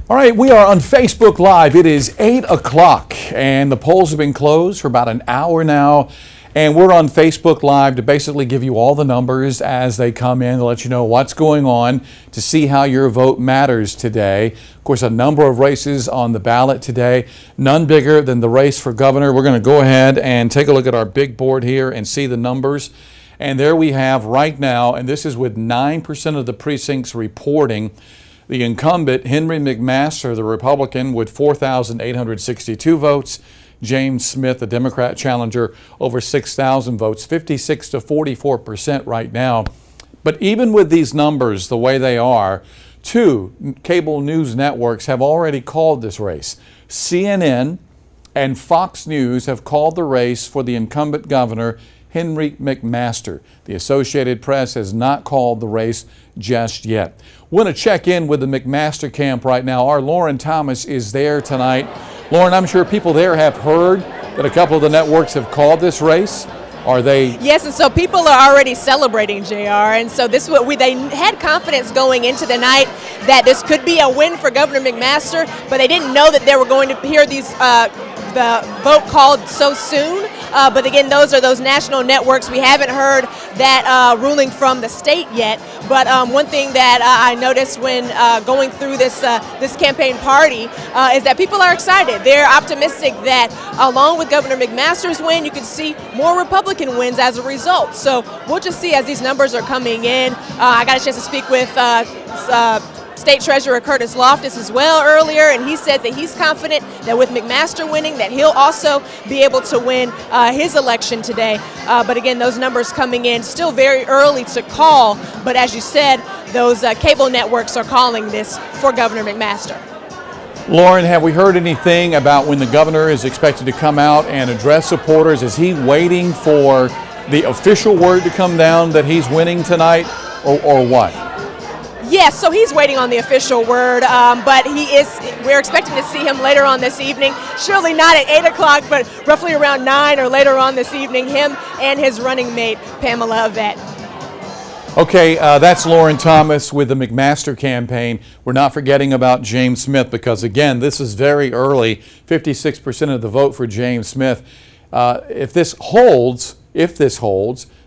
All right, we are on Facebook Live. It is 8 o'clock and the polls have been closed for about an hour now. And we're on Facebook Live to basically give you all the numbers as they come in, to let you know what's going on, to see how your vote matters today. Of course, a number of races on the ballot today, none bigger than the race for governor. We're going to go ahead and take a look at our big board here and see the numbers. And there we have right now, and this is with 9% of the precincts reporting, the incumbent, Henry McMaster, the Republican, with 4,862 votes. James Smith, the Democrat challenger, over 6,000 votes, 56 to 44% right now. But even with these numbers the way they are, two cable news networks have already called this race. CNN and Fox News have called the race for the incumbent governor, Henry McMaster. The Associated Press has not called the race just yet. We're going to check in with the McMaster camp right now. Our Lauren Thomas is there tonight. Lauren, I'm sure people there have heard that a couple of the networks have called this race. Are they? Yes, and so people are already celebrating, JR. And so this they had confidence going into the night that this could be a win for Governor McMaster, but they didn't know that they were going to hear the vote called so soon. But again, those are those national networks. We haven't heard that ruling from the state yet. But one thing that I noticed when going through this campaign party is that people are excited. They're optimistic that along with Governor McMaster's win, you could see more Republican wins as a result. So we'll just see as these numbers are coming in. I got a chance to speak with State Treasurer Curtis Loftus as well earlier, and he said that he's confident that with McMaster winning that he'll also be able to win his election today. But again, those numbers coming in still very early to call, but as you said, those cable networks are calling this for Governor McMaster. Lauren, have we heard anything about when the governor is expected to come out and address supporters? Is he waiting for the official word to come down that he's winning tonight, or what? Yes, so he's waiting on the official word, but we're expecting to see him later on this evening. Surely not at 8 o'clock, but roughly around 9 or later on this evening, him and his running mate, Pamela Yvette. Okay, that's Lauren Thomas with the McMaster campaign. We're not forgetting about James Smith because, again, this is very early, 56% of the vote for James Smith. If this holds,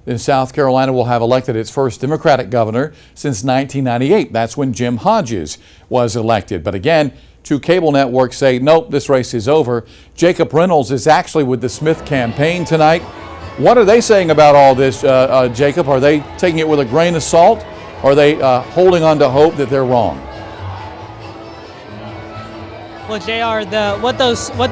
then South Carolina will have elected its first Democratic governor since 1998. That's when Jim Hodges was elected. But again, two cable networks say, nope, this race is over. Jacob Reynolds is actually with the Smith campaign tonight. What are they saying about all this, Jacob? Are they taking it with a grain of salt, or are they holding on to hope that they're wrong? Well, JR, what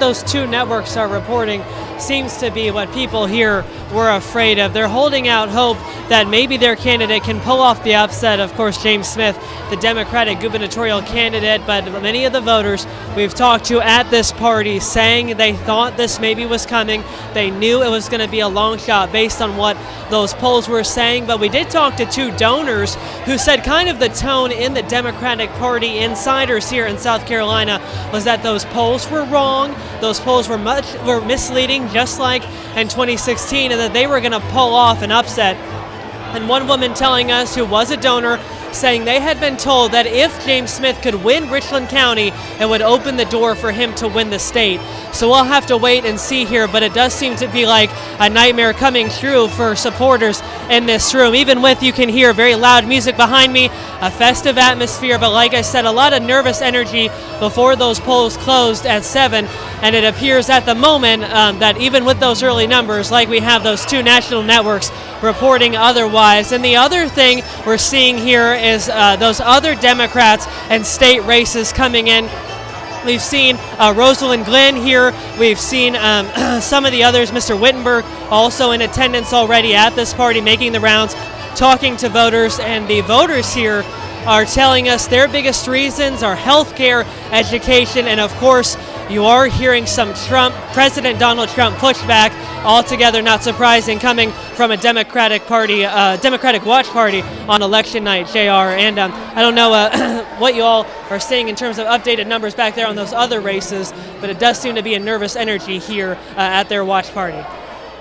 those two networks are reporting seems to be what people here were afraid of. They're holding out hope that maybe their candidate can pull off the upset. Of course, James Smith, the Democratic gubernatorial candidate, but many of the voters we've talked to at this party saying they thought this maybe was coming. They knew it was going to be a long shot based on what those polls were saying. But we did talk to two donors who said kind of the tone in the Democratic Party insiders here in South Carolina was that those polls were wrong. Those polls were misleading, just like in 2016, and that they were going to pull off an upset. And one woman telling us, who was a donor, saying they had been told that if James Smith could win Richland County, it would open the door for him to win the state. So we'll have to wait and see here, but it does seem to be like a nightmare coming true for supporters in this room. Even with, you can hear very loud music behind me, a festive atmosphere, but like I said, a lot of nervous energy before those polls closed at 7, and it appears at the moment that even with those early numbers, like we have those two national networks reporting otherwise. And the other thing we're seeing here is those other Democrats and state races coming in. We've seen Rosalind Glenn here. We've seen some of the others, Mr. Wittenberg, also in attendance already at this party, making the rounds, talking to voters. And the voters here are telling us their biggest reasons are health care, education, and of course, you are hearing some President Donald Trump pushback, altogether not surprising, coming from a Democratic Watch Party on election night, JR. And I don't know what you all are seeing in terms of updated numbers back there on those other races, but it does seem to be a nervous energy here at their watch party.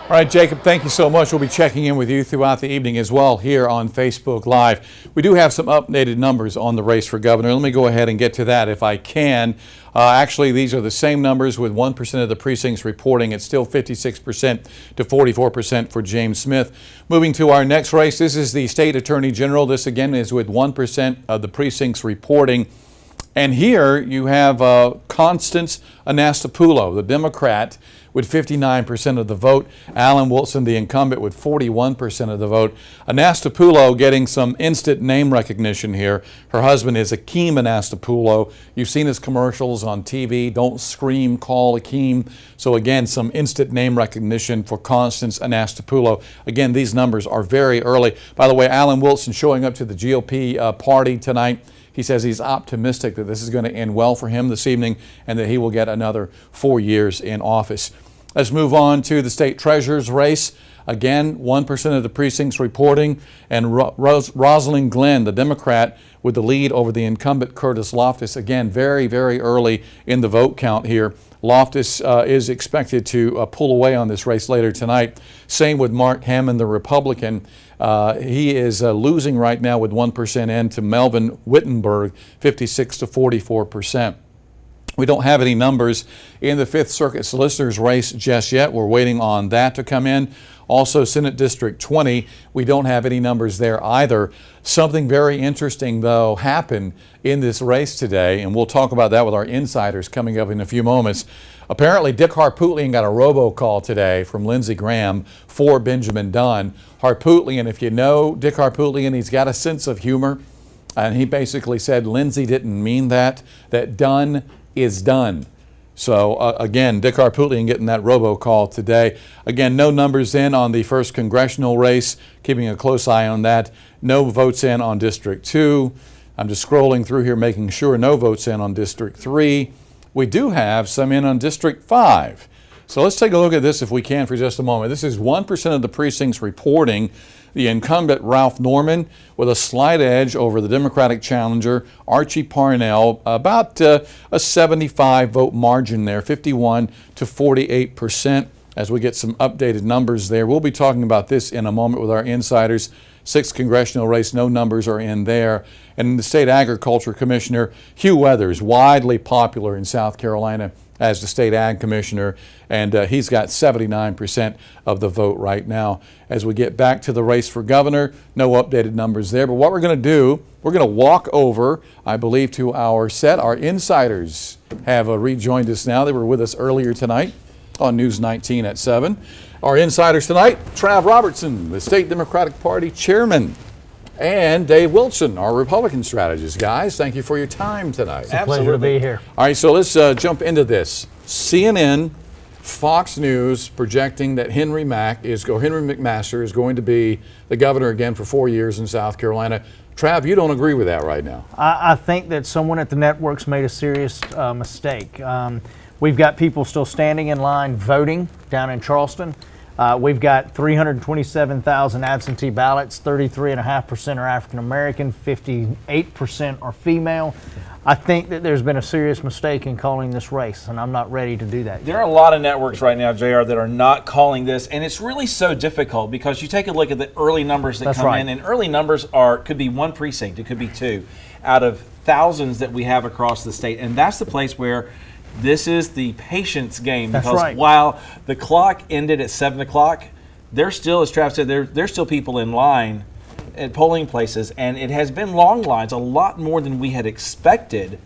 All right, Jacob, thank you so much. We'll be checking in with you throughout the evening as well here on Facebook Live. We do have some updated numbers on the race for governor. Let me go ahead and get to that if I can. Actually, these are the same numbers with 1% of the precincts reporting. It's still 56% to 44% for James Smith. Moving to our next race, this is the state attorney general. This again is with 1% of the precincts reporting. And here you have Constance Anastapoulos, the Democrat, with 59% of the vote. Alan Wilson, the incumbent, with 41% of the vote. Anastapoulos getting some instant name recognition here. Her husband is Akeem Anastapoulos. You've seen his commercials on TV. Don't scream, call Akeem. So again, some instant name recognition for Constance Anastapoulos. Again, these numbers are very early. By the way, Alan Wilson showing up to the GOP party tonight. He says he's optimistic that this is going to end well for him this evening and that he will get another 4 years in office. Let's move on to the state treasurer's race. Again, 1% of the precincts reporting, and Rosalind Glenn, the Democrat, with the lead over the incumbent Curtis Loftus. Again, very, very early in the vote count here. Loftus is expected to pull away on this race later tonight. Same with Mark Hammond, the Republican. He is losing right now with 1% in to Melvin Wittenberg, 56 to 44%. We don't have any numbers in the Fifth Circuit Solicitor's race just yet. We're waiting on that to come in. Also, Senate District 20, we don't have any numbers there either. Something very interesting, though, happened in this race today, and we'll talk about that with our insiders coming up in a few moments. Apparently, Dick Harpootlian got a robocall today from Lindsey Graham for Benjamin Dunn. Harpootlian, if you know Dick Harpootlian, he's got a sense of humor, and he basically said Lindsey didn't mean that Dunn is done. So again, Dick Harpootlian getting that robocall today. Again, no numbers in on the first congressional race, keeping a close eye on that. No votes in on District 2. I'm just scrolling through here making sure no votes in on District 3. We do have some in on District 5. So let's take a look at this if we can for just a moment. This is 1% of the precincts reporting. The incumbent, Ralph Norman, with a slight edge over the Democratic challenger, Archie Parnell, about a 75 vote margin there, 51 to 48%. As we get some updated numbers there, we'll be talking about this in a moment with our insiders. 6th congressional race, no numbers are in there. And the state agriculture commissioner, Hugh Weathers, widely popular in South Carolina as the state ag commissioner, and he's got 79% of the vote right now. As we get back to the race for governor, no updated numbers there, but what we're going to do, we're going to walk over, I believe, to our set. Our insiders have rejoined us now. They were with us earlier tonight on News 19 at 7. Our insiders tonight, Trav Robertson, the State Democratic Party chairman, and Dave Wilson, our Republican strategist. Guys, thank you for your time tonight. It's a pleasure to be here. All right, so let's jump into this. CNN, Fox News projecting that Henry McMaster is going to be the governor again for 4 years in South Carolina. Trav, you don't agree with that right now? I think that someone at the networks made a serious mistake. We've got people still standing in line voting down in Charleston. We've got 327,000 absentee ballots, 33.5% are African American, 58% are female. I think that there's been a serious mistake in calling this race, and I'm not ready to do that yet. There are a lot of networks right now, JR, that are not calling this, and it's really so difficult because you take a look at the early numbers that come in, and early numbers could be one precinct, it could be two, out of thousands that we have across the state, and that's the place where this is the patience game, because while the clock ended at 7 o'clock, there's still, as Trav said, there's still people in line at polling places, and it has been long lines, a lot more than we had expected.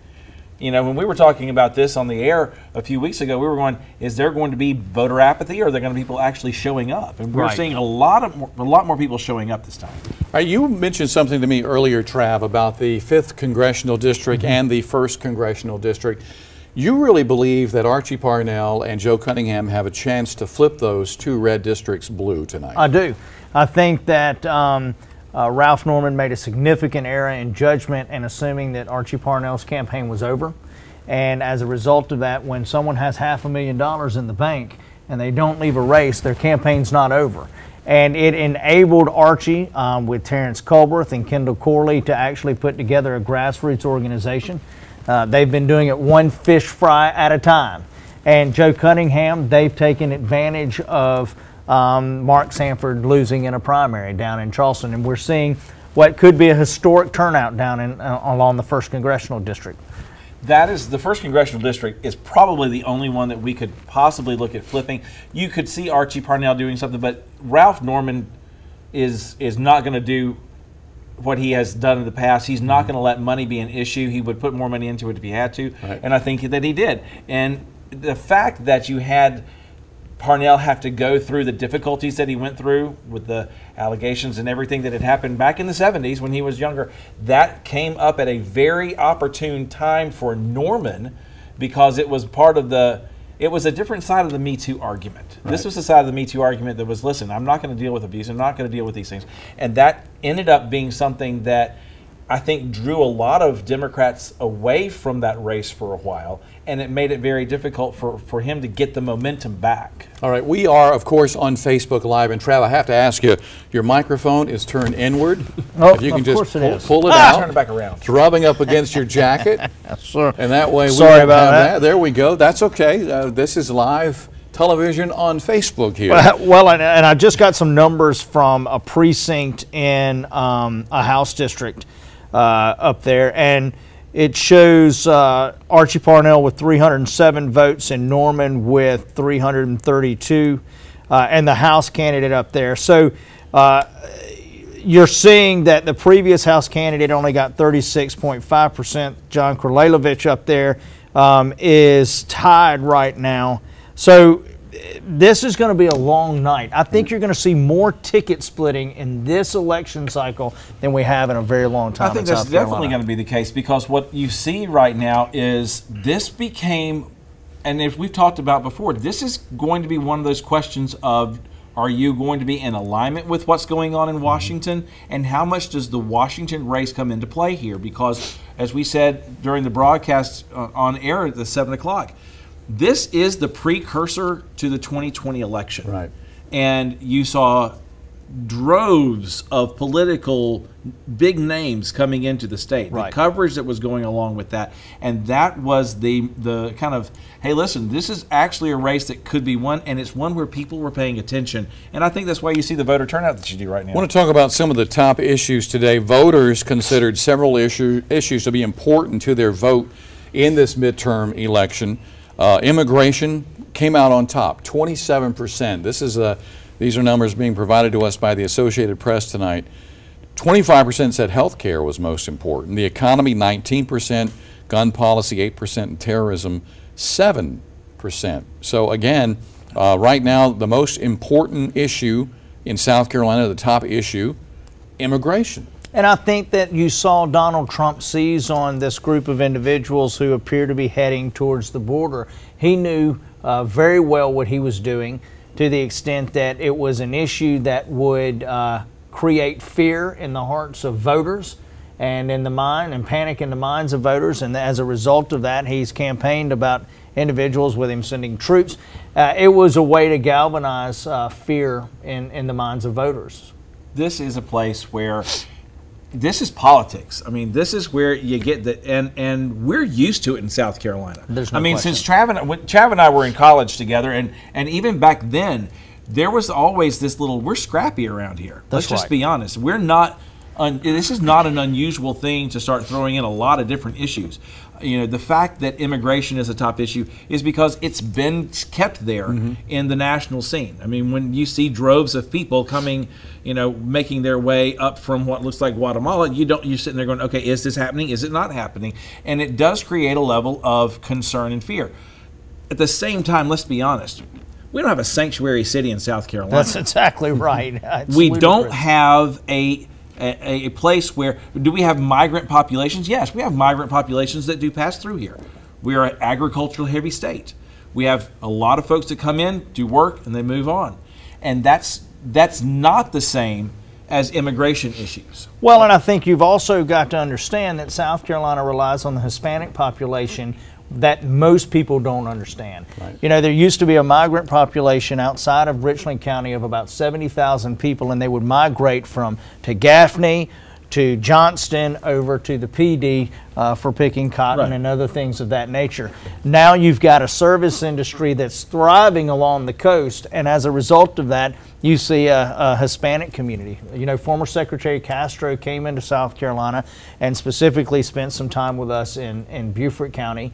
You know, when we were talking about this on the air a few weeks ago, we were going, is there going to be voter apathy, or are there going to be people actually showing up? And we're seeing a lot more people showing up this time. All right, you mentioned something to me earlier, Trav, about the 5th Congressional District and the 1st Congressional District. You really believe that Archie Parnell and Joe Cunningham have a chance to flip those two red districts blue tonight? I do. I think that Ralph Norman made a significant error in judgment in assuming that Archie Parnell's campaign was over. And as a result of that, when someone has $500,000 in the bank and they don't leave a race, their campaign's not over. And it enabled Archie with Terrence Culberth and Kendall Corley to actually put together a grassroots organization. They've been doing it one fish fry at a time. And Joe Cunningham, they've taken advantage of Mark Sanford losing in a primary down in Charleston, and we're seeing what could be a historic turnout down in along the 1st Congressional District. That is, the 1st Congressional District is probably the only one that we could possibly look at flipping. You could see Archie Parnell doing something, but Ralph Norman is not going to do what he has done in the past. He's not going to let money be an issue. He would put more money into it if he had to, and I think that he did. And the fact that you had Parnell have to go through the difficulties that he went through with the allegations and everything that had happened back in the 70s when he was younger, that came up at a very opportune time for Norman, because it was part of it was a different side of the Me Too argument. Right. This was the side of the Me Too argument that was, listen, I'm not going to deal with abuse, I'm not going to deal with these things. And that ended up being something that I think drew a lot of Democrats away from that race for a while, and it made it very difficult for him to get the momentum back. All right, we are, of course, on Facebook Live, and Trav, I have to ask you, your microphone is turned inward. Oh, if you can just pull it out. Turn it back around. It's rubbing up against your jacket. Yes, sir. And that way we Sorry won't about have that. There we go. That's okay. This is live television on Facebook here. Well, and I just got some numbers from a precinct in a House district up there, and it shows Archie Parnell with 307 votes and Norman with 332, and the House candidate up there. So you're seeing that the previous House candidate only got 36.5%. John Kralevich up there is tied right now. So this is going to be a long night. I think you're going to see more ticket splitting in this election cycle than we have in a very long time. I think that's definitely going to be the case, because what you see right now is this became, and if we've talked about before, this is going to be one of those questions of, are you going to be in alignment with what's going on in Washington, and how much does the Washington race come into play here? Because as we said during the broadcast on air at the 7 o'clock, this is the precursor to the 2020 election. Right. And you saw droves of political big names coming into the state. Right. The coverage that was going along with that. And that was the kind of, hey, listen, this is actually a race that could be won, and it's one where people were paying attention. And I think that's why you see the voter turnout that you do right now. I want to talk about some of the top issues today. Voters considered several issues to be important to their vote in this midterm election. Immigration came out on top, 27%. These are numbers being provided to us by the Associated Press tonight. 25% said health care was most important. The economy, 19%. Gun policy, 8%. And terrorism, 7%. So again, right now, the most important issue in South Carolina, the top issue, immigration. And I think that you saw Donald Trump seize on this group of individuals who appear to be heading towards the border. He knew very well what he was doing, to the extent that it was an issue that would create fear in the hearts of voters and in the mind, and panic in the minds of voters. And as a result of that, he's campaigned about individuals with him sending troops. It was a way to galvanize fear in the minds of voters. This is a place where this is politics. I mean, this is where you get the, and we're used to it in South Carolina. There's no I mean, question. since Trav and I were in college together, and even back then, there was always this little, we're scrappy around here. Let's just be honest. We're not, this is not an unusual thing to start throwing in a lot of different issues. You know, the fact that immigration is a top issue is because it's been kept there in the national scene. I mean, when you see droves of people coming, you know, making their way up from what looks like Guatemala, you're sitting there going, okay, is this happening? Is it not happening? And it does create a level of concern and fear. At the same time, let's be honest, we don't have a sanctuary city in South Carolina. That's exactly right. We don't have a place where, do we have migrant populations? Yes, we have migrant populations that do pass through here. We are an agricultural heavy state. We have a lot of folks that come in, do work, and they move on. And that's not the same as immigration issues. Well, and I think you've also got to understand that South Carolina relies on the Hispanic population that most people don't understand. Right. You know, there used to be a migrant population outside of Richland County of about 70,000 people, and they would migrate to Gaffney, to Johnston, over to the PD for picking cotton Right. and other things of that nature. Now you've got a service industry that's thriving along the coast, and as a result of that, you see a Hispanic community. You know, former Secretary Castro came into South Carolina and specifically spent some time with us in Beaufort County,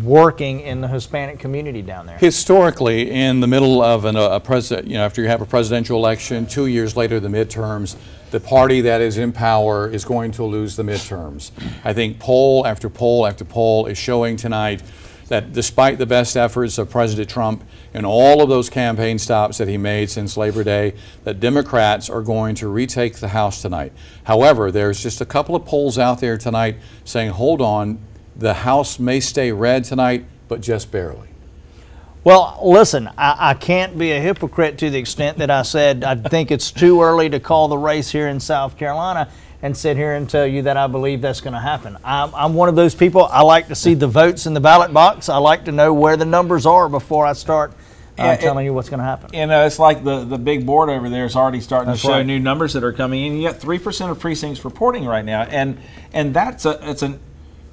working in the Hispanic community down there. Historically, in the middle of a president, you know, after you have a presidential election, 2 years later, the midterms, the party that is in power is going to lose the midterms. I think poll after poll after poll is showing tonight that despite the best efforts of President Trump and all of those campaign stops that he made since Labor Day, that Democrats are going to retake the House tonight. However, there's just a couple of polls out there tonight saying, hold on, the House may stay red tonight, but just barely. Well, listen, I can't be a hypocrite to the extent that I said I think it's too early to call the race here in South Carolina and sit here and tell you that I believe that's going to happen. I'm one of those people. I like to see the votes in the ballot box. I like to know where the numbers are before I start telling you what's going to happen. You know, it's like the big board over there is already starting to show right. new numbers that are coming in. You got 3% of precincts reporting right now, and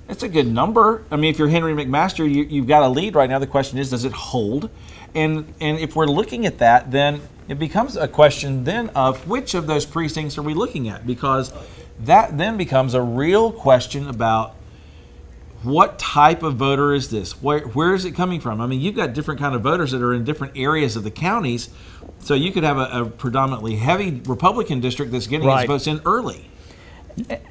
it's a good number. I mean, if you're Henry McMaster, you've got a lead right now. The question is, does it hold? And if we're looking at that, then it becomes a question then of which of those precincts are we looking at? Because that then becomes a real question about what type of voter is this? Where is it coming from? I mean, you've got different kind of voters that are in different areas of the counties. So you could have a predominantly heavy Republican district that's getting its votes in early.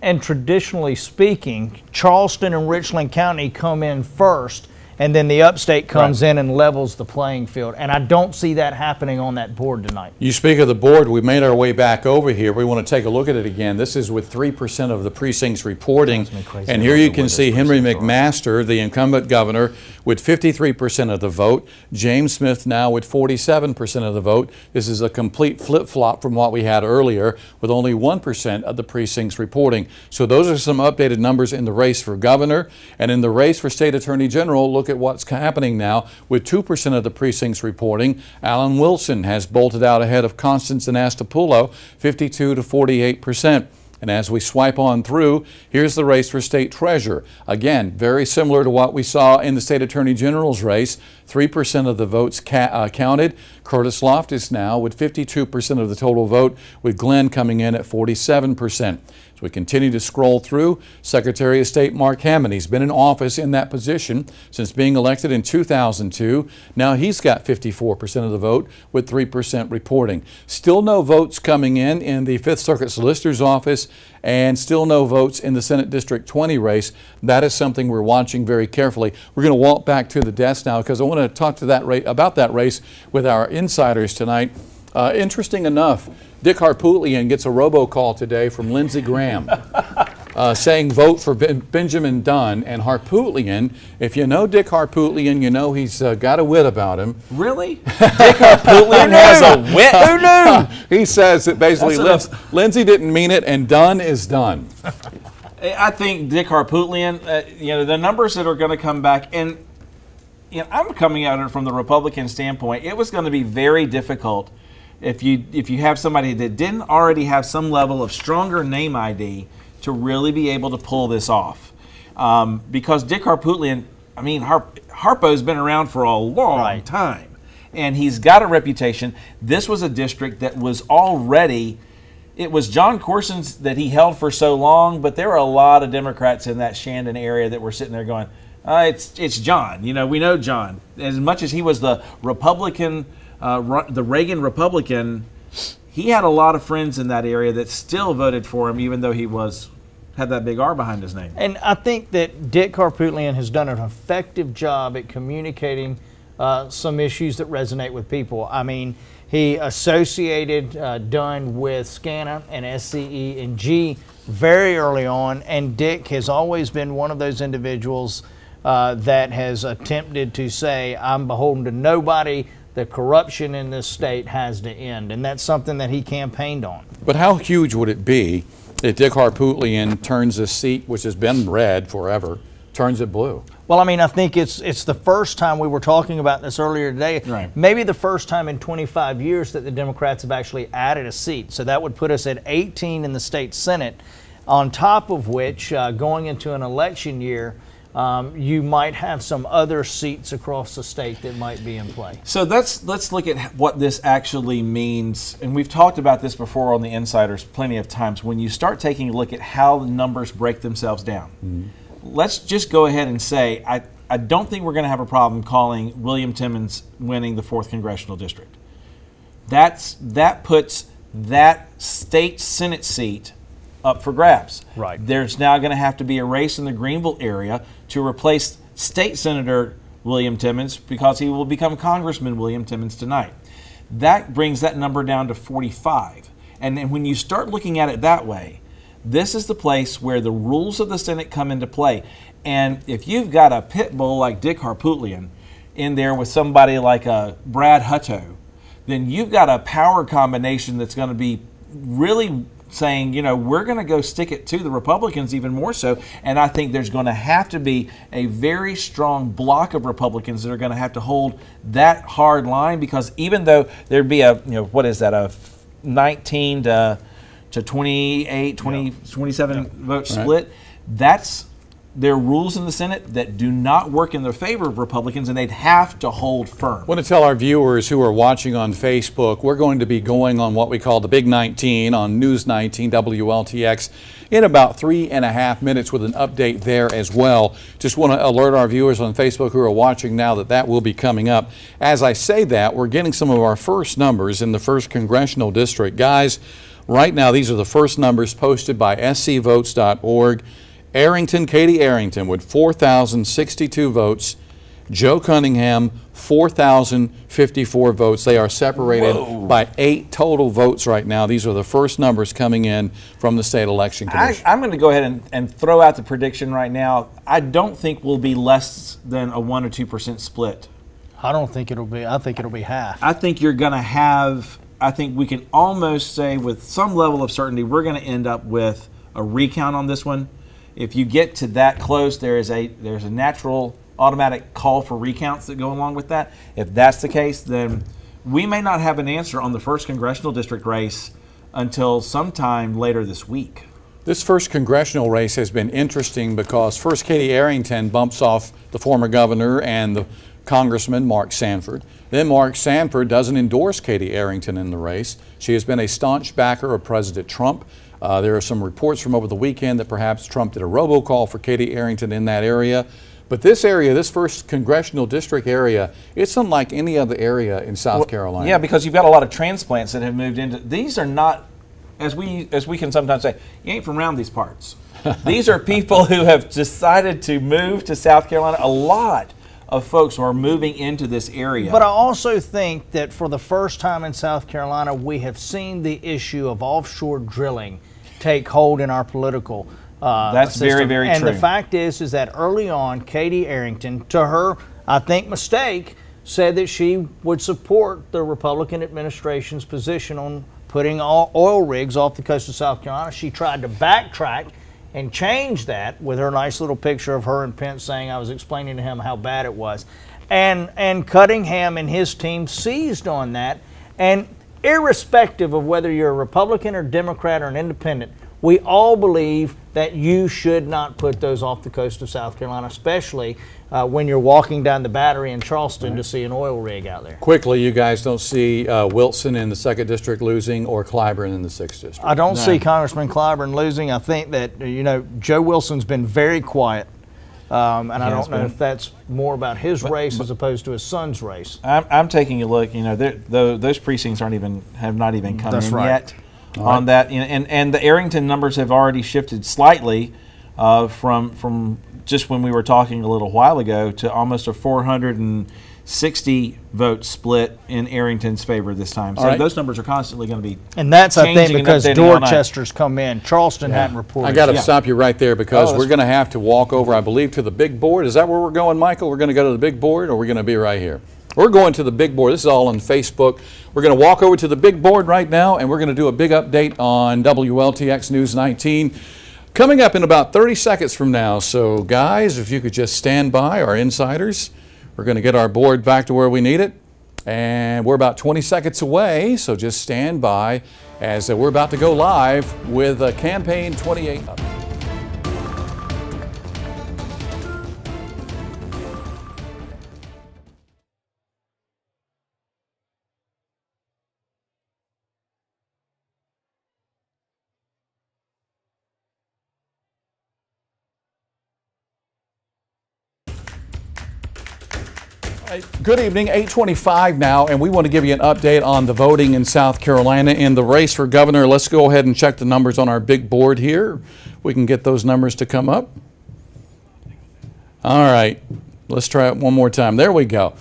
And traditionally speaking, Charleston and Richland County come in first, and then the upstate comes in and levels the playing field. And I don't see that happening on that board tonight. You speak of the board. We made our way back over here. We want to take a look at it again. This is with 3% of the precincts reporting. And here you can see Henry McMaster, the incumbent governor, with 53% of the vote. James Smith now with 47% of the vote. This is a complete flip-flop from what we had earlier, with only 1% of the precincts reporting. So those are some updated numbers in the race for governor. And in the race for state attorney general, look at what's happening now with 2% of the precincts reporting. Alan Wilson has bolted out ahead of Constance Anastapullo, 52 to 48%. And as we swipe on through, here's the race for state treasurer. Again, very similar to what we saw in the state attorney general's race. 3% of the votes counted. Curtis Loftus now with 52% of the total vote, with Glenn coming in at 47%. As we continue to scroll through, Secretary of State Mark Hammond, he's been in office in that position since being elected in 2002. Now he's got 54% of the vote with 3% reporting. Still no votes coming in the 5th Circuit Solicitor's Office, and still no votes in the Senate District 20 race. That is something we're watching very carefully. We're going to walk back to the desk now because I want to talk to about that race with our insiders tonight. Interesting enough, Dick Harpootlian gets a robocall today from Lindsey Graham saying vote for Benjamin Dunn. And Harpootlian, if you know Dick Harpootlian, you know he's got a wit about him. Really? Dick Harpootlian has a wit? Who knew? He says that basically Lindsey didn't mean it and done is done. I think Dick Harpootlian, you know, the numbers that are going to come back, and you know, I'm coming at it from the Republican standpoint. It was going to be very difficult if you have somebody that didn't already have some level of stronger name ID to really be able to pull this off. Because Dick Harpootlian, I mean, Harpo's been around for a long time, and he's got a reputation. This was a district that was already, it was John Corson's that he held for so long, but there were a lot of Democrats in that Shandon area that were sitting there going, it's John. You know, we know John. As much as he was the Republican, the Reagan Republican, he had a lot of friends in that area that still voted for him, even though he had that big R behind his name. And I think that Dick Harpootlian has done an effective job at communicating some issues that resonate with people. I mean, he associated Dunn with SCANA and SCE and G very early on, and Dick has always been one of those individuals that has attempted to say, I'm beholden to nobody. The corruption in this state has to end, and that's something that he campaigned on. But how huge would it be if Dick Harpootlian turns a seat, which has been red forever, turns it blue? Well, I mean, I think it's the first time, we were talking about this earlier today, Right. maybe the first time in 25 years that the Democrats have actually added a seat. So that would put us at 18 in the state Senate, on top of which, going into an election year, you might have some other seats across the state that might be in play. So let's look at what this actually means. And we've talked about this before on the Insiders plenty of times. When you start taking a look at how the numbers break themselves down, let's just go ahead and say, I don't think we're going to have a problem calling William Timmons winning the 4th Congressional District. That puts that state Senate seat up for grabs. Right. There's now going to have to be a race in the Greenville area to replace State Senator William Timmons, because he will become Congressman William Timmons tonight. That brings that number down to 45. And then when you start looking at it that way, this is the place where the rules of the Senate come into play. And if you've got a pit bull like Dick Harpootlian in there with somebody like Brad Hutto, then you've got a power combination that's going to be really saying, you know, we're going to go stick it to the Republicans even more so. And I think there's going to have to be a very strong block of Republicans that are going to have to hold that hard line, because even though there'd be a, you know, what is that, a 19 to 28, 20, 27 vote split, that's, there are rules in the Senate that do not work in the favor of Republicans, and they'd have to hold firm. I want to tell our viewers who are watching on Facebook, we're going to be going on what we call the Big 19 on News 19 WLTX in about 3.5 minutes with an update there as well. Just want to alert our viewers on Facebook who are watching now that that will be coming up. As I say that, we're getting some of our first numbers in the 1st Congressional District. Guys, right now these are the first numbers posted by scvotes.org. Arrington, Katie Arrington with 4,062 votes. Joe Cunningham, 4,054 votes. They are separated by 8 total votes right now. These are the first numbers coming in from the State Election Commission. I'm going to go ahead and throw out the prediction right now. I don't think we'll be less than a 1 or 2% split. I don't think it'll be. I think it'll be half. I think you're going to have, I think we can almost say with some level of certainty, we're going to end up with a recount on this one. If you get to that close, there's a natural automatic call for recounts that go along with that. If that's the case, then we may not have an answer on the 1st Congressional District race until sometime later this week. This 1st congressional race has been interesting because first Katie Arrington bumps off the former governor and the Congressman Mark Sanford. Then Mark Sanford doesn't endorse Katie Arrington in the race. She has been a staunch backer of President Trump. There are some reports from over the weekend that perhaps Trump did a robocall for Katie Arrington in that area. But this area, this 1st Congressional District area, it's unlike any other area in South Carolina. Yeah, because you've got a lot of transplants that have moved into, these are not, as we can sometimes say, you ain't from around these parts. These are people who have decided to move to South Carolina. A lot of folks are moving into this area. But I also think that for the first time in South Carolina, we have seen the issue of offshore drilling take hold in our political That's system. very, very and true. And the fact is that early on, Katie Arrington, to her, I think, mistake, said that she would support the Republican administration's position on putting all oil rigs off the coast of South Carolina. She tried to backtrack and change that with her nice little picture of her and Pence saying, I was explaining to him how bad it was. And Cunningham and his team seized on that. And irrespective of whether you're a Republican or Democrat or an independent, we all believe that you should not put those off the coast of South Carolina, especially when you're walking down the Battery in Charleston to see an oil rig out there. Quickly, you guys don't see Wilson in the 2nd District losing or Clyburn in the 6th District? I don't see Congressman Clyburn losing. I think that, you know, Joe Wilson's been very quiet. And I don't know if that's more about his race as opposed to his son's race. I'm taking a look. You know, those precincts have not even come in yet on that. And the Arrington numbers have already shifted slightly from just when we were talking a little while ago to almost a 460 vote split in Arrington's favor this time. So those numbers are constantly going to be and that's, I think, because and Dorchester's come in. Charleston hadn't reported. I got to stop you right there because we're going to have to walk over, I believe, to the big board. Is that where we're going, Michael? We're going to go to the big board, or we're going to be right here? We're going to the big board. This is all on Facebook. We're going to walk over to the big board right now, and we're going to do a big update on WLTX News 19. coming up in about 30 seconds from now. So guys, if you could just stand by, our insiders, we're going to get our board back to where we need it. And we're about 20 seconds away, so just stand by as we're about to go live with Campaign 28. Good evening, 8:25 now, and we want to give you an update on the voting in South Carolina in the race for governor. Let's go ahead and check the numbers on our big board here. We can get those numbers to come up. All right, let's try it one more time. There we go.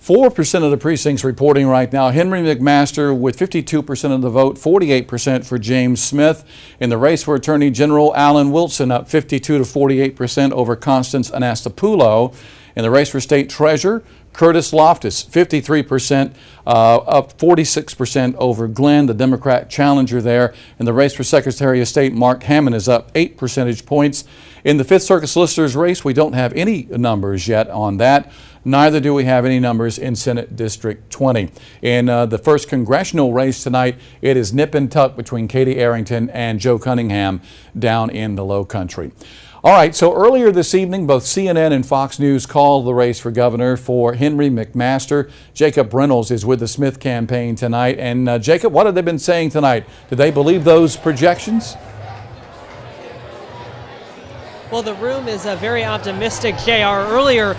4% of the precincts reporting right now. Henry McMaster with 52% of the vote, 48% for James Smith. In the race for Attorney General, Alan Wilson up 52 to 48% over Constance Anastapoulos. In the race for State Treasurer, Curtis Loftus, 53%, up 46% over Glenn, the Democrat challenger there. In the race for Secretary of State, Mark Hammond is up 8 percentage points. In the 5th Circuit Solicitor's race, we don't have any numbers yet on that. Neither do we have any numbers in Senate District 20. In the 1st congressional race tonight, it is nip and tuck between Katie Arrington and Joe Cunningham down in the Low Country. All right, so earlier this evening, both CNN and Fox News called the race for governor for Henry McMaster. Jacob Reynolds is with the Smith campaign tonight. And Jacob, what have they been saying tonight? Do they believe those projections? Well, the room is very optimistic, JR. Earlier,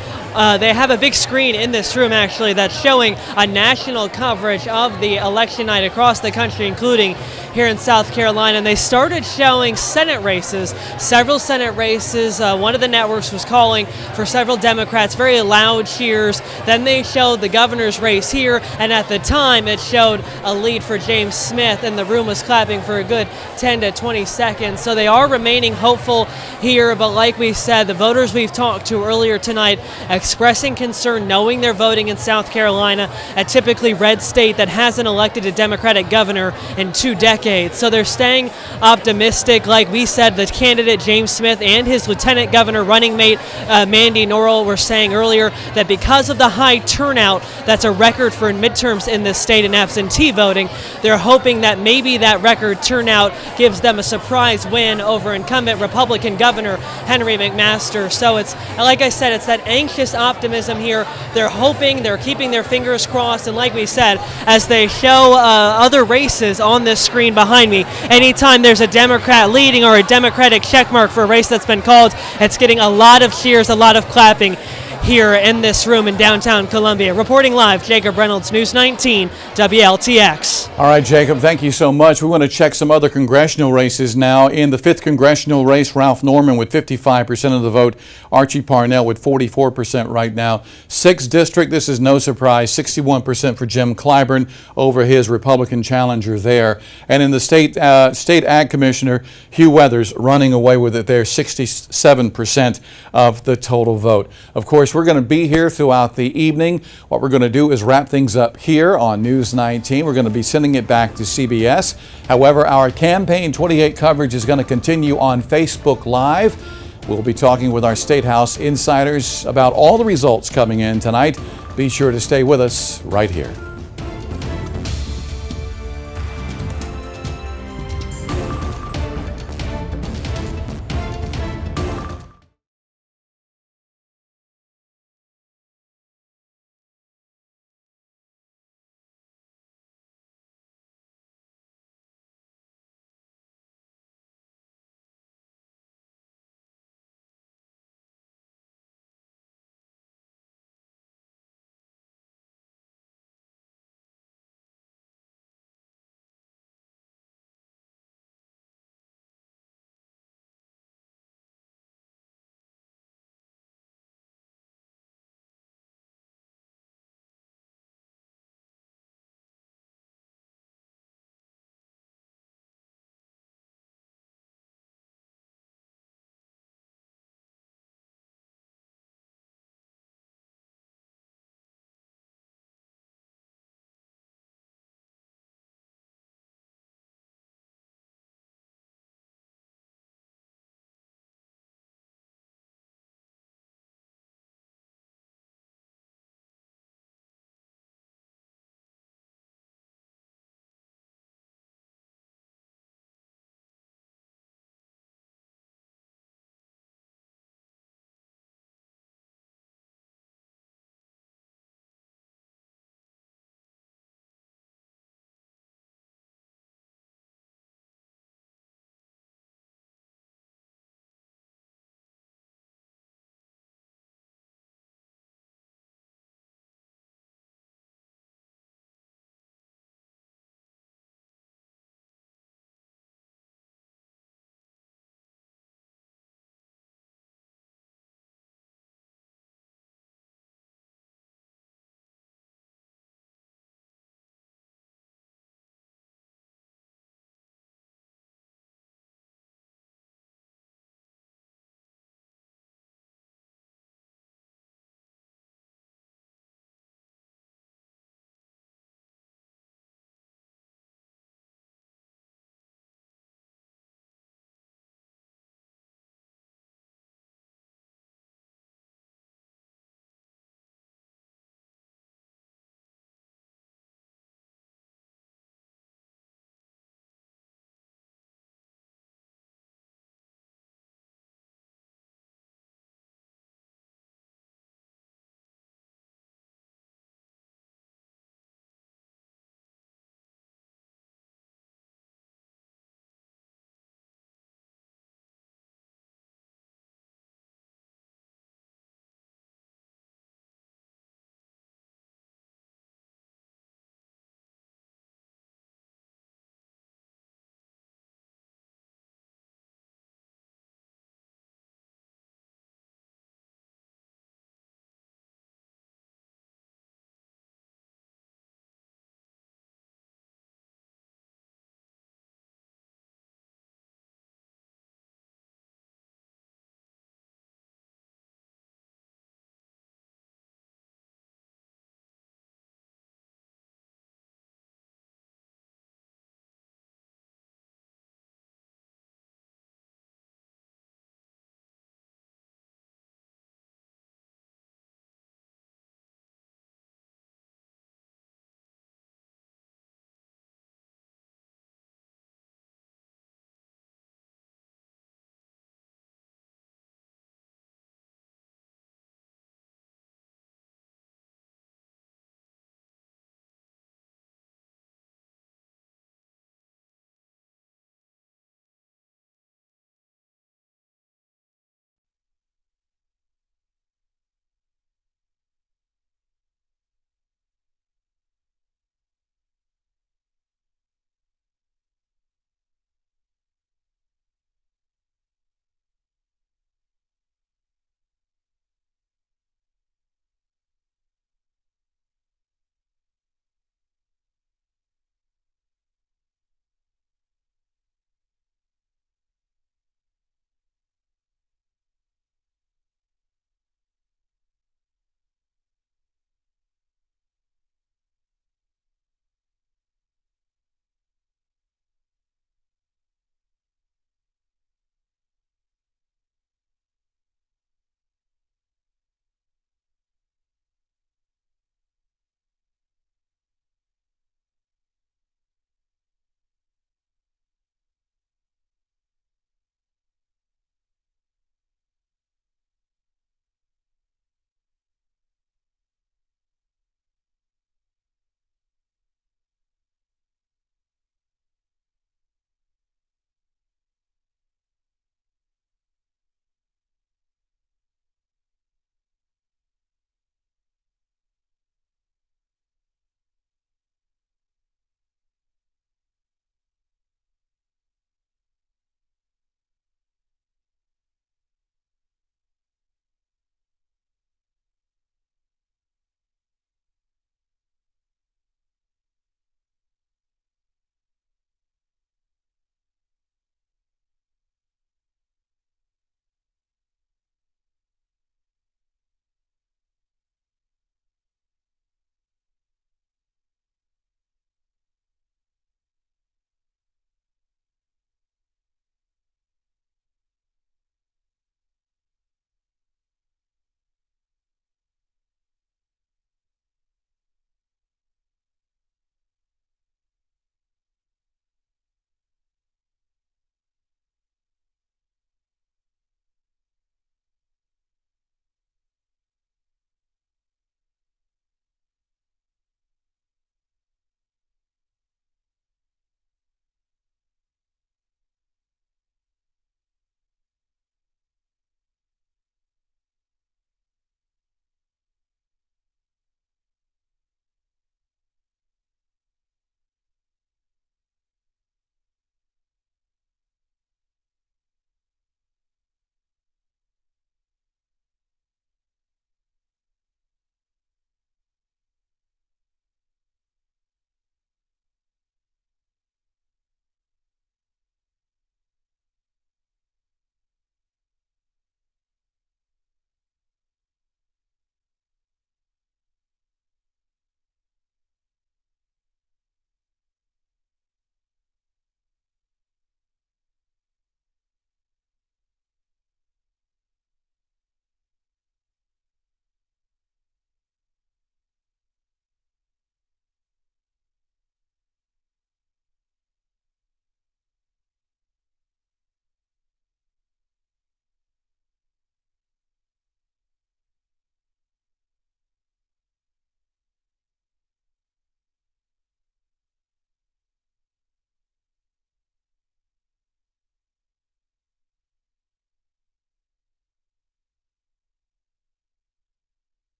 they have a big screen in this room, actually, that's showing a national coverage of the election night across the country, including here in South Carolina. And they started showing Senate races, several Senate races. One of the networks was calling for several Democrats, very loud cheers. Then they showed the governor's race here, and at the time, it showed a lead for James Smith, and the room was clapping for a good 10 to 20 seconds. So they are remaining hopeful here. But like we said, the voters we've talked to earlier tonight expressing concern, knowing they're voting in South Carolina, a typically red state that hasn't elected a Democratic governor in 2 decades. So they're staying optimistic. Like we said, the candidate James Smith and his lieutenant governor running mate Mandy Norrell were saying earlier that because of the high turnout, that's a record for midterms in this state in absentee voting, they're hoping that maybe that record turnout gives them a surprise win over incumbent Republican governor Henry McMaster. So it's, like I said, it's that anxious optimism here. They're hoping, they're keeping their fingers crossed, and like we said, as they show other races on this screen behind me, anytime there's a Democrat leading or a Democratic checkmark for a race that's been called, it's getting a lot of cheers, a lot of clapping here in this room in downtown Columbia. Reporting live, Jacob Reynolds, News 19, WLTX. All right, Jacob, thank you so much. We want to check some other congressional races now. In the 5th congressional race, Ralph Norman with 55% of the vote, Archie Parnell with 44% right now. 6th district, this is no surprise, 61% for Jim Clyburn over his Republican challenger there. And in the state ag commissioner, Hugh Weathers running away with it there, 67% of the total vote. Of course, we're going to be here throughout the evening. What we're going to do is wrap things up here on News 19. We're going to be sending it back to CBS. However, our Campaign 28 coverage is going to continue on Facebook Live. We'll be talking with our State House insiders about all the results coming in tonight. Be sure to stay with us right here.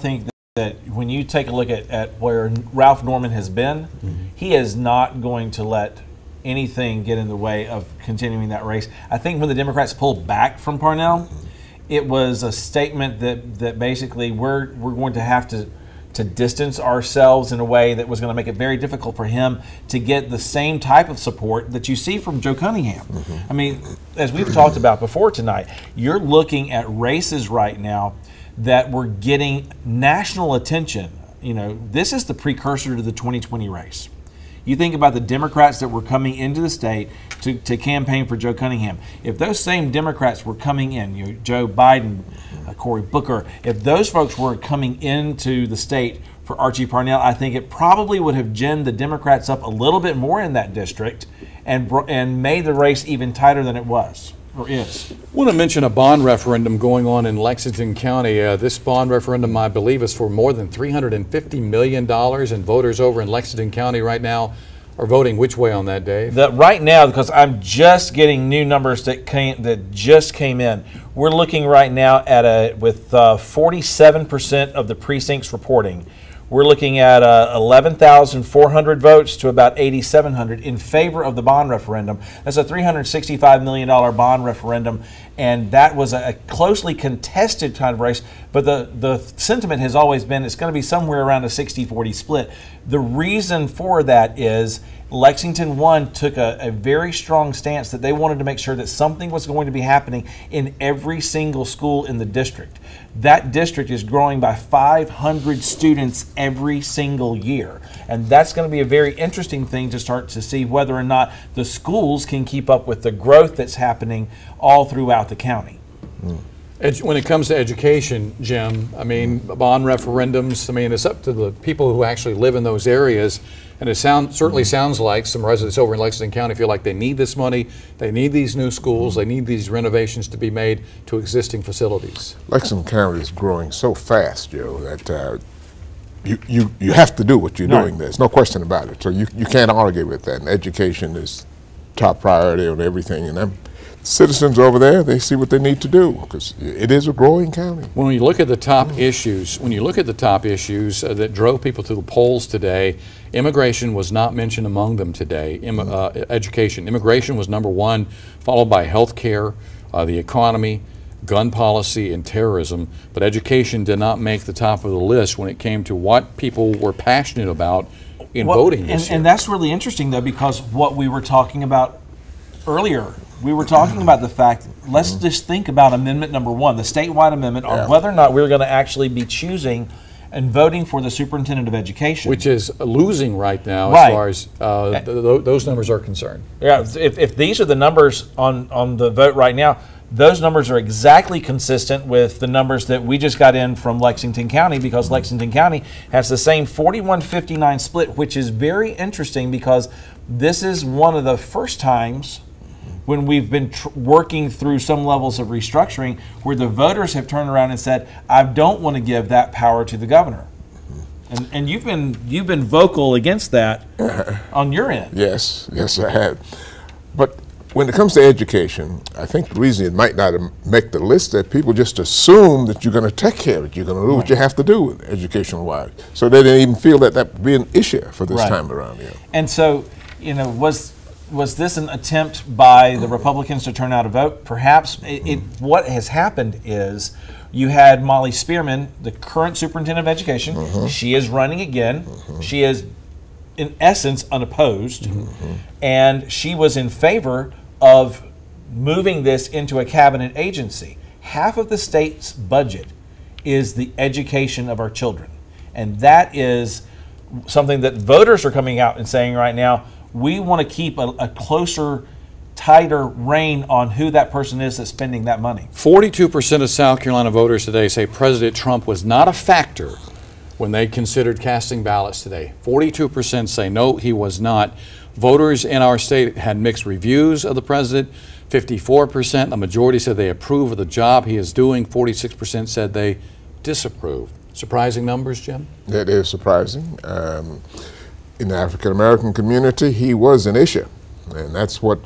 think that when you take a look at where Ralph Norman has been, he is not going to let anything get in the way of continuing that race. I think when the Democrats pulled back from Parnell, it was a statement that basically we're going to have to distance ourselves in a way that was going to make it very difficult for him to get the same type of support that you see from Joe Cunningham. I mean, as we've talked about before tonight, you're looking at races right now that were getting national attention. You know, this is the precursor to the 2020 race. You think about the Democrats that were coming into the state to campaign for Joe Cunningham. If those same Democrats were coming in, you know, Joe Biden, Cory Booker, if those folks were coming into the state for Archie Parnell, I think it probably would have ginned the Democrats up a little bit more in that district and made the race even tighter than it was. Or is. I want to mention a bond referendum going on in Lexington County. This bond referendum, I believe, is for more than $350 million, and voters over in Lexington County right now are voting which way on that, Dave? Right now, because I'm just getting new numbers that just came in, we're looking right now at with 47% of the precincts reporting. We're looking at 11,400 votes to about 8,700 in favor of the bond referendum. That's a $365 million bond referendum, and that was a closely contested kind of race, but the sentiment has always been it's going to be somewhere around a 60-40 split. The reason for that is Lexington 1 took a very strong stance that they wanted to make sure that something was going to be happening in every single school in the district. That district is growing by 500 students every single year. And that's going to be a very interesting thing to start to see whether or not the schools can keep up with the growth that's happening all throughout the county. When it comes to education, Jim, I mean, bond referendums, I mean, it's up to the people who actually live in those areas. And it certainly sounds like some residents over in Lexington County feel like they need this money, they need these new schools, they need these renovations to be made to existing facilities. Lexington County is growing so fast, Joe, that you have to do what you're doing. There's no question about it. So you can't argue with that. And education is top priority on everything. And them citizens over there, they see what they need to do because it is a growing county. When you look at the top issues, that drove people to the polls today, immigration was not mentioned among them today. Education. Immigration was number one, followed by health care, the economy, gun policy, and terrorism. But education did not make the top of the list when it came to what people were passionate about in voting this year. And that's really interesting, though, because what we were talking about earlier, we were talking about the fact, let's just think about amendment number 1, the statewide amendment, on whether or not we're going to actually be choosing and voting for the superintendent of education. Which is losing right now as far as those numbers are concerned. Yeah, if these are the numbers on the vote right now, those numbers are exactly consistent with the numbers that we just got in from Lexington County, because Lexington County has the same 41-59 split, which is very interesting because this is one of the first times when we've been working through some levels of restructuring where the voters have turned around and said, I don't want to give that power to the governor. And you've been vocal against that on your end. Yes, I have. But when it comes to education, I think the reason it might not make the list that people just assume that you're going to take care of it. You're going to do what you have to do educational-wise. So they didn't even feel that would be an issue for this time around. Yeah. And so, you know, was this an attempt by the Republicans to turn out a vote? Perhaps. What has happened is you had Molly Spearman, the current superintendent of education. She is running again. She is, in essence, unopposed. And she was in favor of moving this into a cabinet agency. Half of the state's budget is the education of our children. And that is something that voters are coming out and saying right now, we want to keep a closer, tighter rein on who that person is that's spending that money. 42% of South Carolina voters today say President Trump was not a factor when they considered casting ballots today. 42% say no, he was not. Voters in our state had mixed reviews of the president. 54%, a majority said they approve of the job he is doing. 46% said they disapprove. Surprising numbers, Jim? That is surprising. In the African-American community, he was an issue, and that's what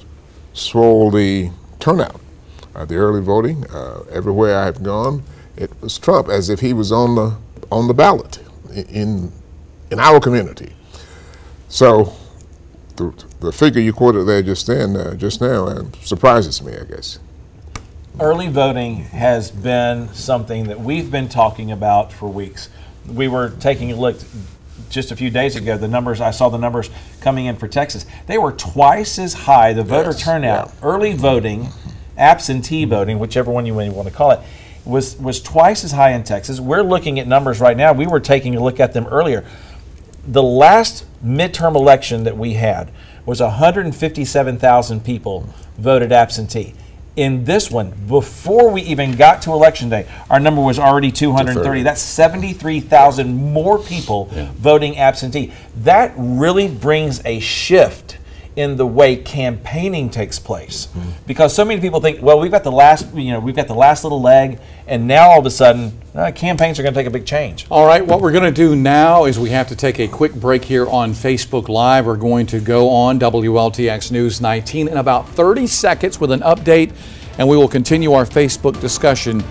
swelled the turnout. The early voting, everywhere I've gone, it was Trump, as if he was on the on the ballot in our community. So the figure you quoted there just now surprises me, I guess. Early voting has been something that we've been talking about for weeks. We were taking a look just a few days ago. I saw the numbers coming in for Texas. They were twice as high, the voter turnout. Yeah. Early voting, absentee voting, whichever one you want to call it, was twice as high in Texas. We're looking at numbers right now. We were taking a look at them earlier. The last midterm election that we had was 157,000 people voted absentee. In this one, before we even got to Election Day, our number was already 230. That's 73,000 more people voting absentee. That really brings a shift in the way campaigning takes place, because so many people think, well, we've got the last little leg, and now all of a sudden campaigns are going to take a big change. All right, what we're going to do now is we have to take a quick break here on Facebook Live. We're going to go on WLTX News 19 in about 30 seconds with an update, and we will continue our Facebook discussion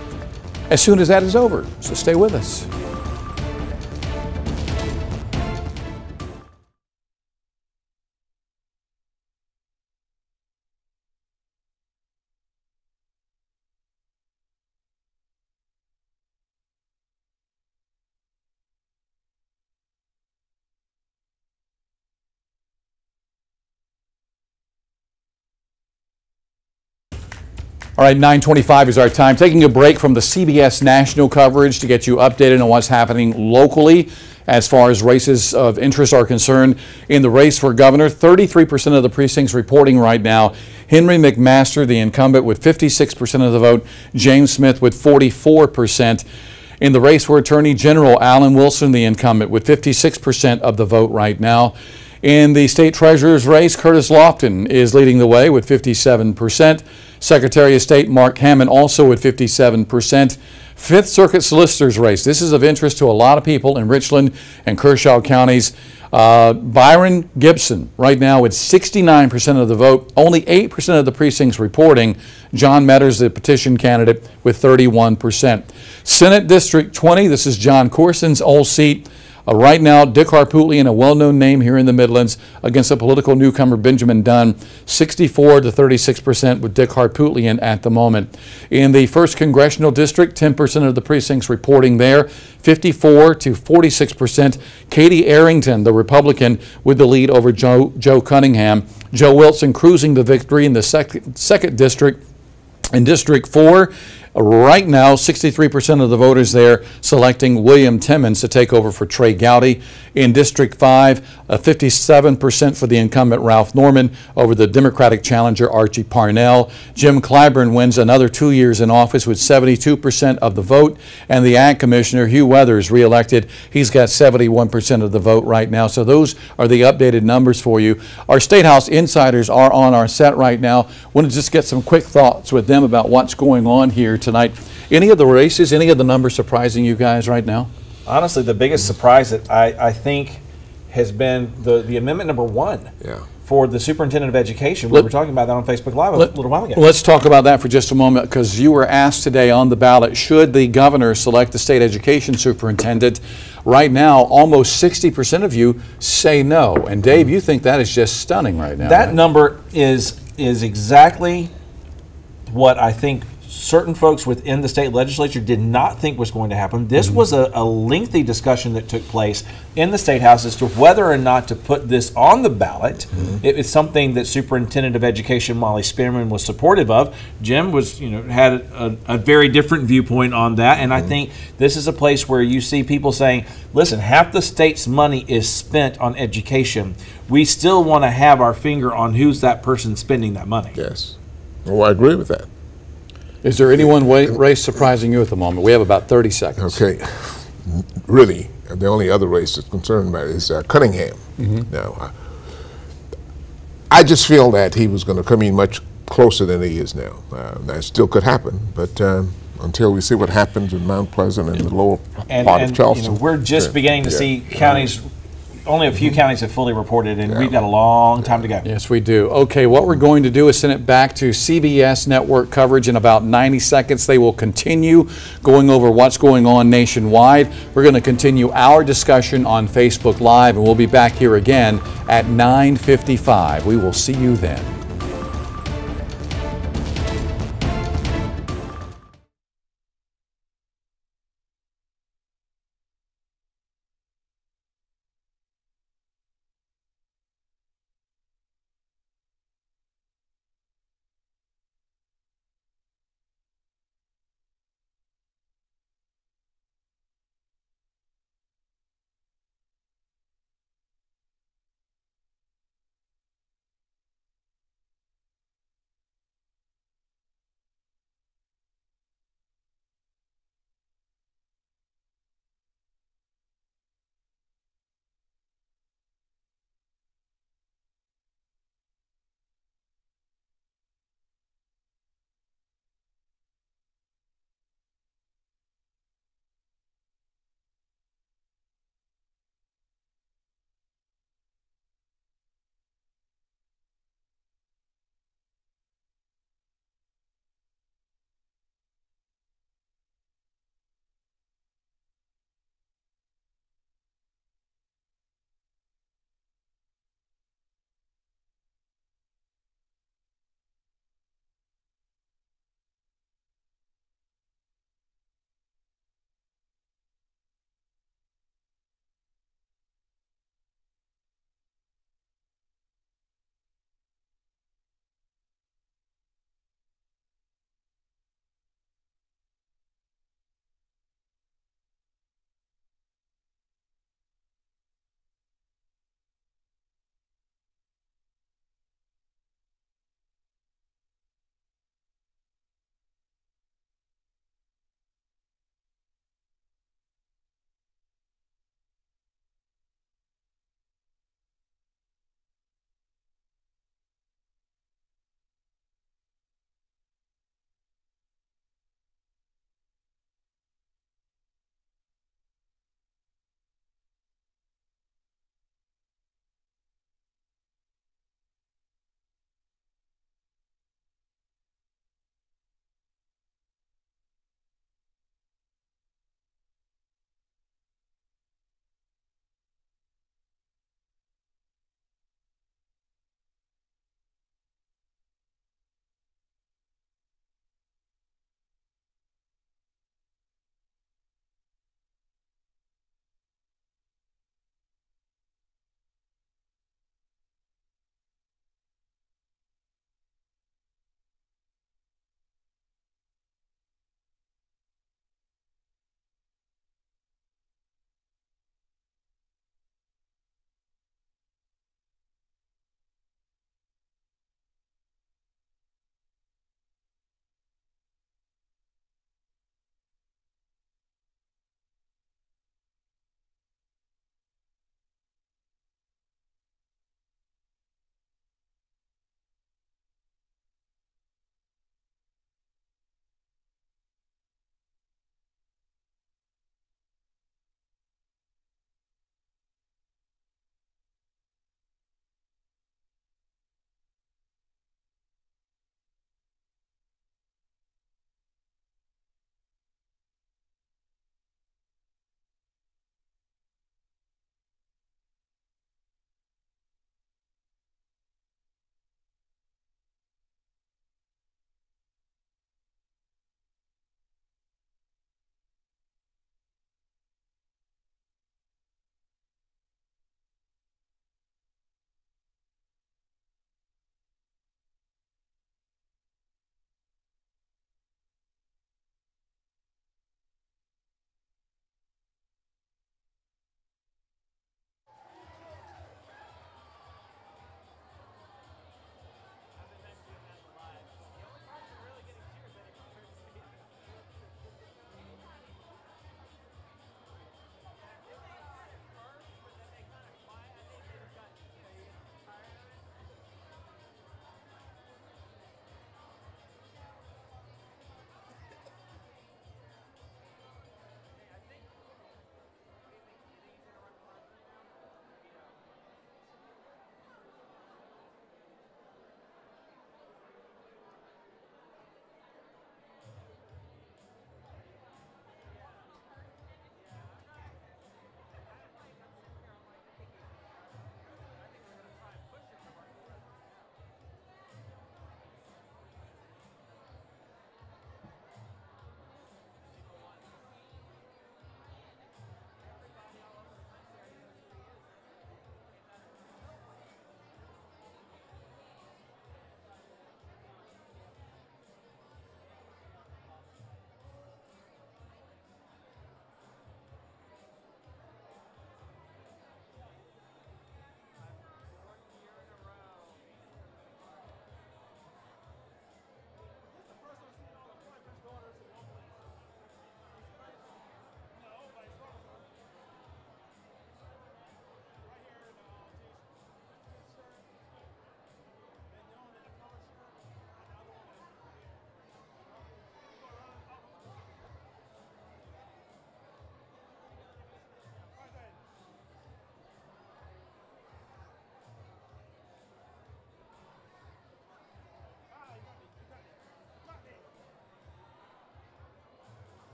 as soon as that is over. So stay with us. All right, 9:25 is our time. Taking a break from the CBS national coverage to get you updated on what's happening locally as far as races of interest are concerned. In the race for governor, 33% of the precincts reporting right now. Henry McMaster, the incumbent, with 56% of the vote. James Smith with 44%. In the race for attorney general, Alan Wilson, the incumbent, with 56% of the vote right now. In the state treasurer's race, Curtis Lofton is leading the way with 57%. Secretary of State Mark Hammond also at 57%. Fifth Circuit Solicitor's race. This is of interest to a lot of people in Richland and Kershaw counties. Byron Gibson right now with 69% of the vote. Only 8% of the precincts reporting. John Metters, the petition candidate, with 31%. Senate District 20, this is John Corson's old seat. Right now, Dick Harpootlian, a well-known name here in the Midlands, against a political newcomer, Benjamin Dunn, 64 to 36% with Dick Harpootlian at the moment. In the 1st Congressional District, 10% of the precincts reporting there, 54 to 46%. Katie Arrington, the Republican, with the lead over Joe Cunningham. Joe Wilson cruising the victory in the 2nd District. In District 4, right now, 63% of the voters there selecting William Timmons to take over for Trey Gowdy. In District 5, 57% for the incumbent Ralph Norman over the Democratic challenger Archie Parnell. Jim Clyburn wins another 2 years in office with 72% of the vote. And the Ag Commissioner, Hugh Weathers, reelected. He's got 71% of the vote right now. So those are the updated numbers for you. Our State House insiders are on our set right now. Want to just get some quick thoughts with them about what's going on here tonight. Any of the races, any of the numbers surprising you guys right now? Honestly, the biggest surprise that I think has been the amendment number 1 for the superintendent of education. We were talking about that on Facebook Live a little while ago. Let's talk about that for just a moment, because you were asked today on the ballot, should the governor select the state education superintendent? Right now, almost 60% of you say no. And Dave, you think that is just stunning right now. That number is exactly what I think certain folks within the state legislature did not think was going to happen. This was a lengthy discussion that took place in the State House as to whether or not to put this on the ballot. It was something that Superintendent of Education Molly Spearman was supportive of. Jim was, had a very different viewpoint on that, and I think this is a place where you see people saying, listen, half the state's money is spent on education. We still want to have our finger on who's that person spending that money. Yes. Well, I agree with that. Is there any one race surprising you at the moment? We have about 30 seconds. Okay. Really, the only other race that's concerned about is Cunningham. Now, I just feel that he was going to come in much closer than he is now. That still could happen, but until we see what happens in Mount Pleasant and the lower part of Charleston. We're just beginning to see counties only a few counties have fully reported, and we've got a long time to go. Yes, we do. Okay, what we're going to do is send it back to CBS network coverage in about 90 seconds. They will continue going over what's going on nationwide. We're going to continue our discussion on Facebook Live, and we'll be back here again at 9:55. We will see you then.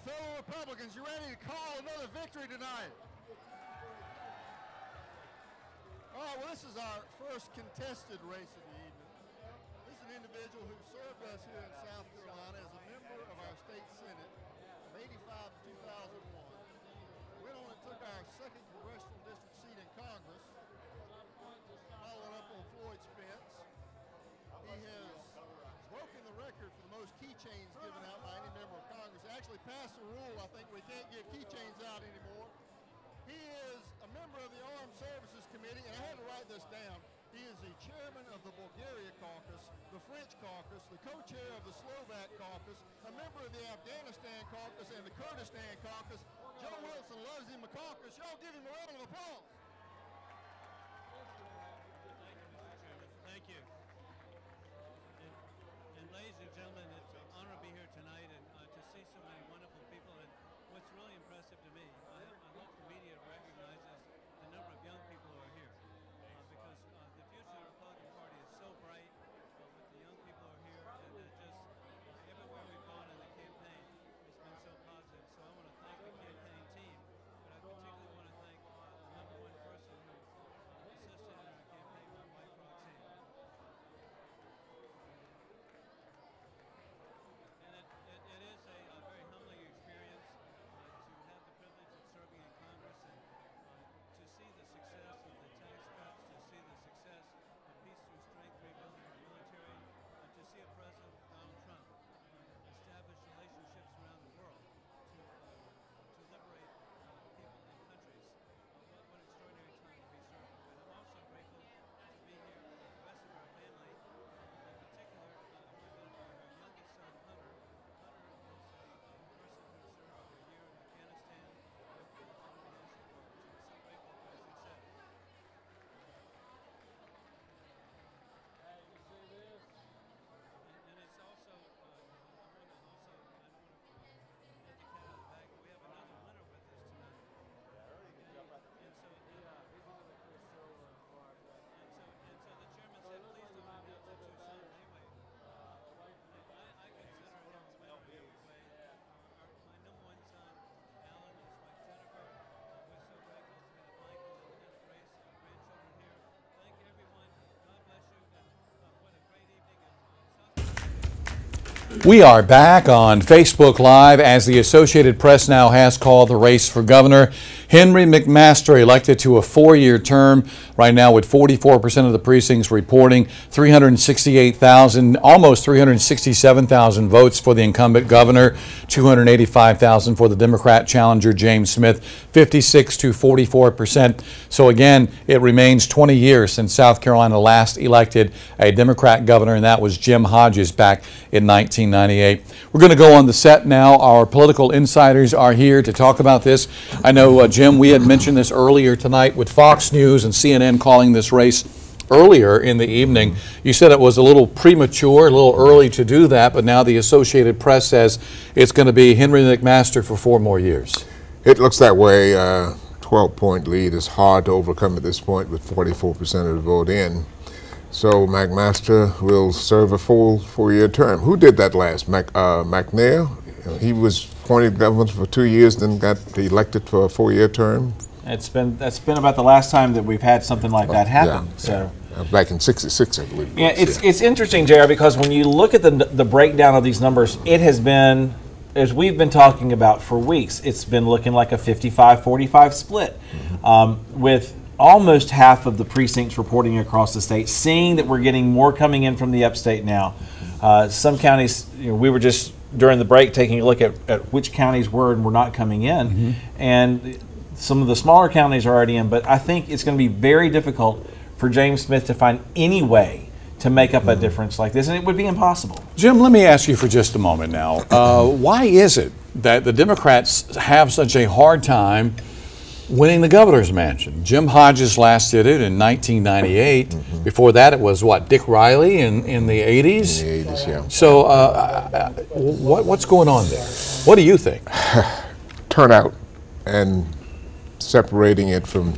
Fellow Republicans, you ready to call another victory tonight? All right, well, this is our first contested race of the evening. This is an individual who served us here in South Carolina as a member of our state senate from 85 to 2001. Went on and took our 2nd congressional district seat in Congress, following up on Floyd Spence. He has broken the record for the most keychains given out by any member of Congress. He actually passed a rule, I think, we can't give keychains out anymore. He is a member of the Armed Services Committee, and I had to write this down. He is the chairman of the Bulgaria Caucus, the French Caucus, the co-chair of the Slovak Caucus, a member of the Afghanistan Caucus and the Kurdistan Caucus. Joe Wilson loves him a caucus. Y'all give him a round of applause. Thank you. And ladies and gentlemen, it's an honor to be here tonight and to see so many wonderful people. And what's really impressive to me, I hope the media recognizes the number of young people who are here. Because the future of the Republican Party is so bright with the young people who are here. And just everywhere we've gone in the campaign, it's been so positive. So I want to thank the campaign team. But I particularly want to thank the number one person who assisted in our campaign, my wife, Roxanne. It is a very humbling experience to have the privilege of serving in Congress and to see the success of the tax cuts, to see the success of peace through strength, rebuilding our military, to see a President Donald Trump establish relationships around the world to liberate people and countries. What an extraordinary time to be serving. But I'm also grateful to be here with the rest of our family. In particular, our youngest son, Hunter. We are back on Facebook Live as the Associated Press now has called the race for governor. Henry McMaster elected to a 4-year term right now with 44% of the precincts reporting 368,000, almost 367,000 votes for the incumbent governor, 285,000 for the Democrat challenger James Smith, 56 to 44%. So again, it remains 20 years since South Carolina last elected a Democrat governor, and that was Jim Hodges back in 1998. We're going to go on the set now. Our political insiders are here to talk about this. I know, Jim, we had mentioned this earlier tonight with Fox News and CNN calling this race earlier in the evening. You said it was a little premature, a little early to do that, but now the Associated Press says it's going to be Henry McMaster for 4 more years. It looks that way. 12-point lead is hard to overcome at this point with 44% of the vote in. So McMaster will serve a full 4-year term. Who did that last? McNair? He was appointed governor for 2 years, then got elected for a 4-year term. That's been about the last time that we've had something like that happen. Yeah, so. Yeah. Back in '66, I believe. Yeah, it's interesting, JR, because when you look at the breakdown of these numbers, it has been, as we've been talking about for weeks, it's been looking like a 55-45 split, with almost half of the precincts reporting across the state, seeing that we're getting more coming in from the upstate now. Some counties, we were just during the break taking a look at which counties were and were not coming in, and some of the smaller counties are already in, but I think it's going to be very difficult for James Smith to find any way to make up a difference like this, and it would be impossible. Jim, let me ask you for just a moment now. Why is it that the Democrats have such a hard time winning the governor's mansion? Jim Hodges last did it in 1998. Before that, it was what, Dick Riley in the 80s? In the 80s, yeah. So what's going on there? What do you think? Turnout and separating it from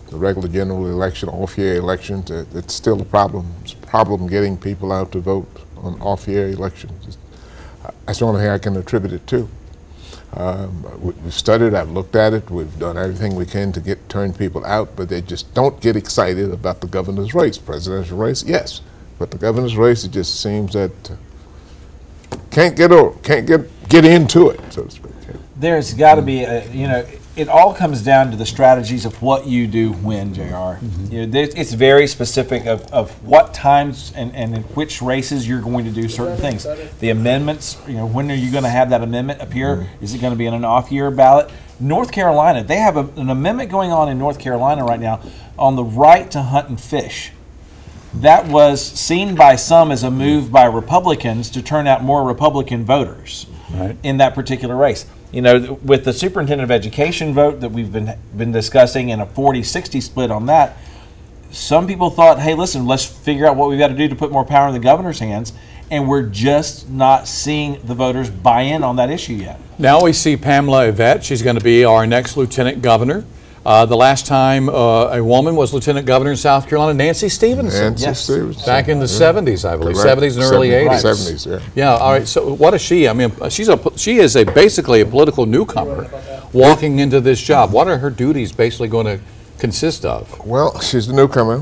the regular general election, off-year elections, it's still a problem. It's a problem getting people out to vote on off-year elections. That's the only thing I can attribute it to. We've studied, I've looked at it, we've done everything we can to turn people out, but they just don't get excited about the governor's race. Presidential race, yes, but the governor's race, it just seems that can't get into it, so to speak. There's got to be it all comes down to the strategies of what you do when, JR. It's very specific of what times and in which races you're going to do certain things. The amendments, when are you going to have that amendment appear? Is it going to be in an off-year ballot? North Carolina, they have an amendment going on in North Carolina right now on the right to hunt and fish. That was seen by some as a move by Republicans to turn out more Republican voters in that particular race. With the superintendent of education vote that we've been discussing and a 40-60 split on that, some people thought, hey, listen, let's figure out what we've got to do to put more power in the governor's hands, and we're just not seeing the voters buy in on that issue yet. Now we see Pamela Yvette. She's going to be our next lieutenant governor. The last time a woman was lieutenant governor in South Carolina, Nancy Stevenson. Stevenson. Back in the 70s, I believe, 70s and early 80s. 70s, yeah. Yeah, all right, so what is she? I mean, she is basically a political newcomer walking into this job. What are her duties basically going to consist of? Well, she's the newcomer,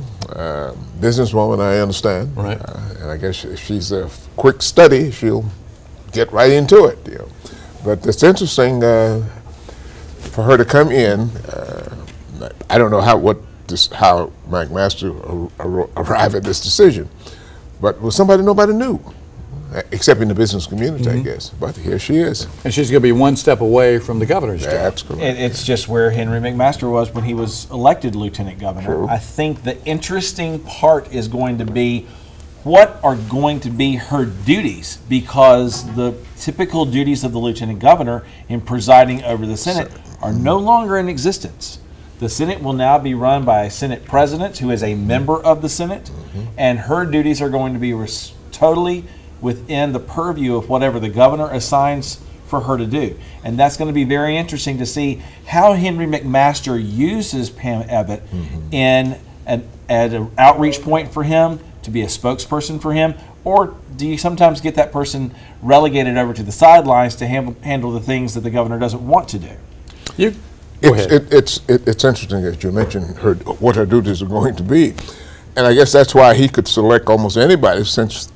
businesswoman, I understand. Right. And I guess if she's a quick study, she'll get right into it. But it's interesting for her to come in. I don't know how McMaster arrived at this decision, but was somebody nobody knew, except in the business community, I guess. But here she is. And she's going to be one step away from the governor's job. That's correct. It's just where Henry McMaster was when he was elected lieutenant governor. True. I think the interesting part is going to be what are going to be her duties, because the typical duties of the lieutenant governor in presiding over the Senate are no longer in existence. The Senate will now be run by a Senate president who is a member of the Senate, and her duties are going to be totally within the purview of whatever the governor assigns for her to do. And that's going to be very interesting to see how Henry McMaster uses Pam Ebbett in an outreach point for him, to be a spokesperson for him, or do you sometimes get that person relegated over to the sidelines to handle the things that the governor doesn't want to do? It's interesting that you mentioned what her duties are going to be, and I guess that's why he could select almost anybody, since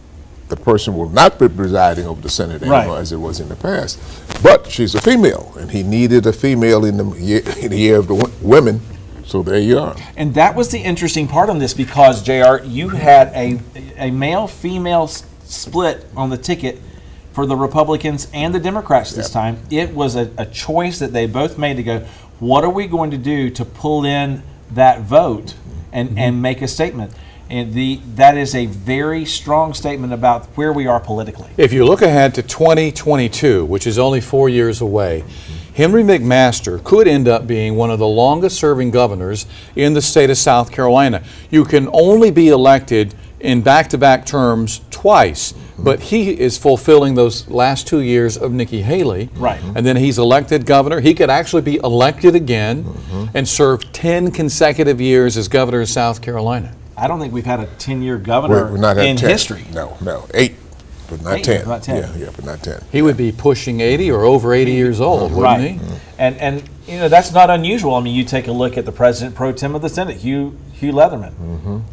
the person will not be presiding over the Senate anymore as it was in the past. But she's a female, and he needed a female in the year of the women. So there you are. And that was the interesting part on this, because, JR, you had a male-female split on the ticket for the Republicans and the Democrats this time. It was a choice that they both made to go, what are we going to do to pull in that vote and make a statement? And that is a very strong statement about where we are politically. If you look ahead to 2022, which is only 4 years away, Henry McMaster could end up being one of the longest serving governors in the state of South Carolina. You can only be elected in back-to-back terms twice, but he is fulfilling those last 2 years of Nikki Haley. Right. And then he's elected governor. He could actually be elected again and serve 10 consecutive years as governor of South Carolina. I don't think we've had a 10-year governor in history. No, 8. But not 10. Not 10. Yeah, but not 10. He would be pushing 80 or over 80 years old, wouldn't he? And that's not unusual. I mean, you take a look at the president pro tem of the Senate, Hugh Leatherman.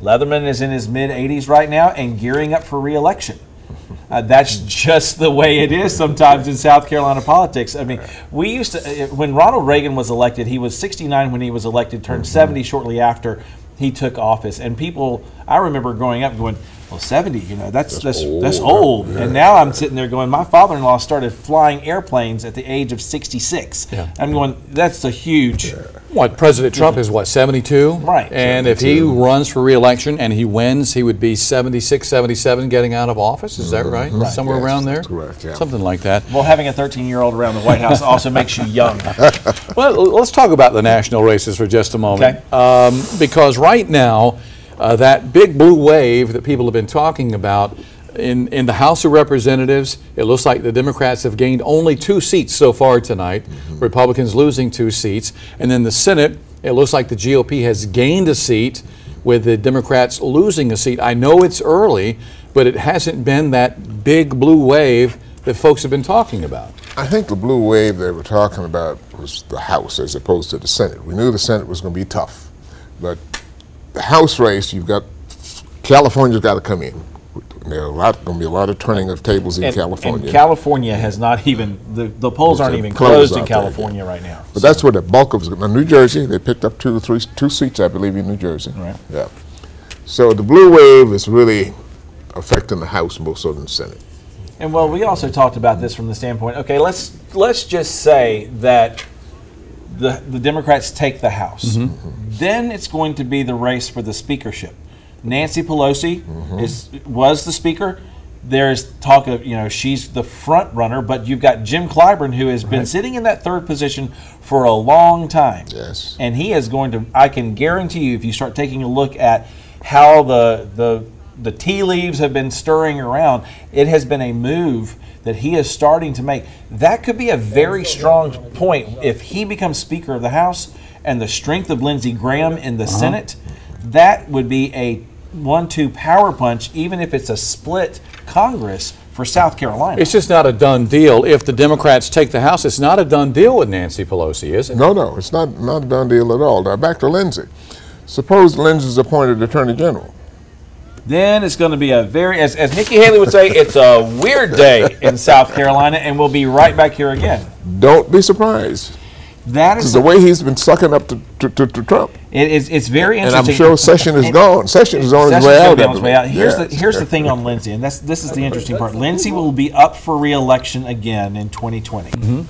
Leatherman is in his mid-80s right now and gearing up for re-election. That's just the way it is sometimes in South Carolina politics. I mean, we used to, when Ronald Reagan was elected, he was 69 when he was elected, turned 70 shortly after he took office. And people, I remember growing up going, well, 70, that's old. Yeah. And now I'm sitting there going, my father-in-law started flying airplanes at the age of 66. Yeah. I'm going, that's a huge... What, President Trump is what, 72? Right. And 72. If he runs for re-election and he wins, he would be 76, 77 getting out of office. Is that right? Somewhere around there? Correct, yeah. Something like that. Well, having a 13-year-old around the White House also makes you young. Well, let's talk about the national races for just a moment. Okay. Because right now, that big blue wave that people have been talking about in the House of Representatives, it looks like the Democrats have gained only 2 seats so far tonight, Republicans losing 2 seats. And then the Senate, it looks like the GOP has gained a seat with the Democrats losing a seat. I know it's early, but it hasn't been that big blue wave that folks have been talking about. I think the blue wave they were talking about was the House as opposed to the Senate. We knew the Senate was going to be tough, but the House race, you've got California's got to come in. There are going to be a lot of turning of tables in California. And California has not even, the polls aren't even closed in California right now. But that's where the bulk of it. New Jersey, they picked up two seats, I believe, in New Jersey. Right. Yeah. So the blue wave is really affecting the House more so than the Senate. And well, we also talked about this from the standpoint, okay, let's just say that the Democrats take the House. Then it's going to be the race for the speakership. Nancy Pelosi was the speaker. There's talk of, she's the front runner, but you've got Jim Clyburn, who has been sitting in that third position for a long time. Yes. And he is going to, I can guarantee you, if you start taking a look at how the tea leaves have been stirring around, it has been a move that he is starting to make. That could be a very strong point if he becomes Speaker of the House, and the strength of Lindsey Graham in the Senate. That would be a 1-2 power punch, even if it's a split Congress for South Carolina. It's just not a done deal. If the Democrats take the House, it's not a done deal with Nancy Pelosi, is it? No, it's not a done deal at all. Now, back to Lindsey. Suppose Lindsey's appointed Attorney General. Then it's going to be a very, as Nikki Haley would say, it's a weird day in South Carolina, and we'll be right back here again. Don't be surprised. That is the way he's been sucking up to Trump. It's very interesting. And I'm sure Sessions is gone. Sessions is on his way out. Here's the thing on Lindsey, and this is the interesting part. Lindsey will be up for re-election again in 2020.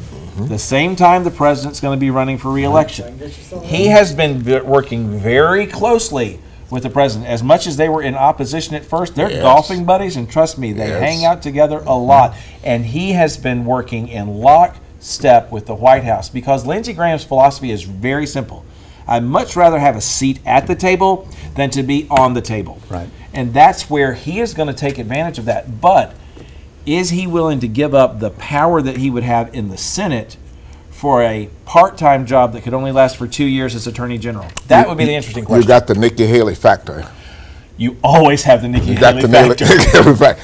The same time the president's going to be running for re-election. He has been working very closely with the president. As much as they were in opposition at first, they're golfing buddies, and trust me, they hang out together a lot. And he has been working in lockstep with the White House, because Lindsey Graham's philosophy is very simple. I'd much rather have a seat at the table than to be on the table. Right. And that's where he is going to take advantage of that. But is he willing to give up the power that he would have in the Senate for a part-time job that could only last for 2 years as Attorney General? That would be the interesting question. You got the Nikki Haley factor. You always have the Nikki Haley factor.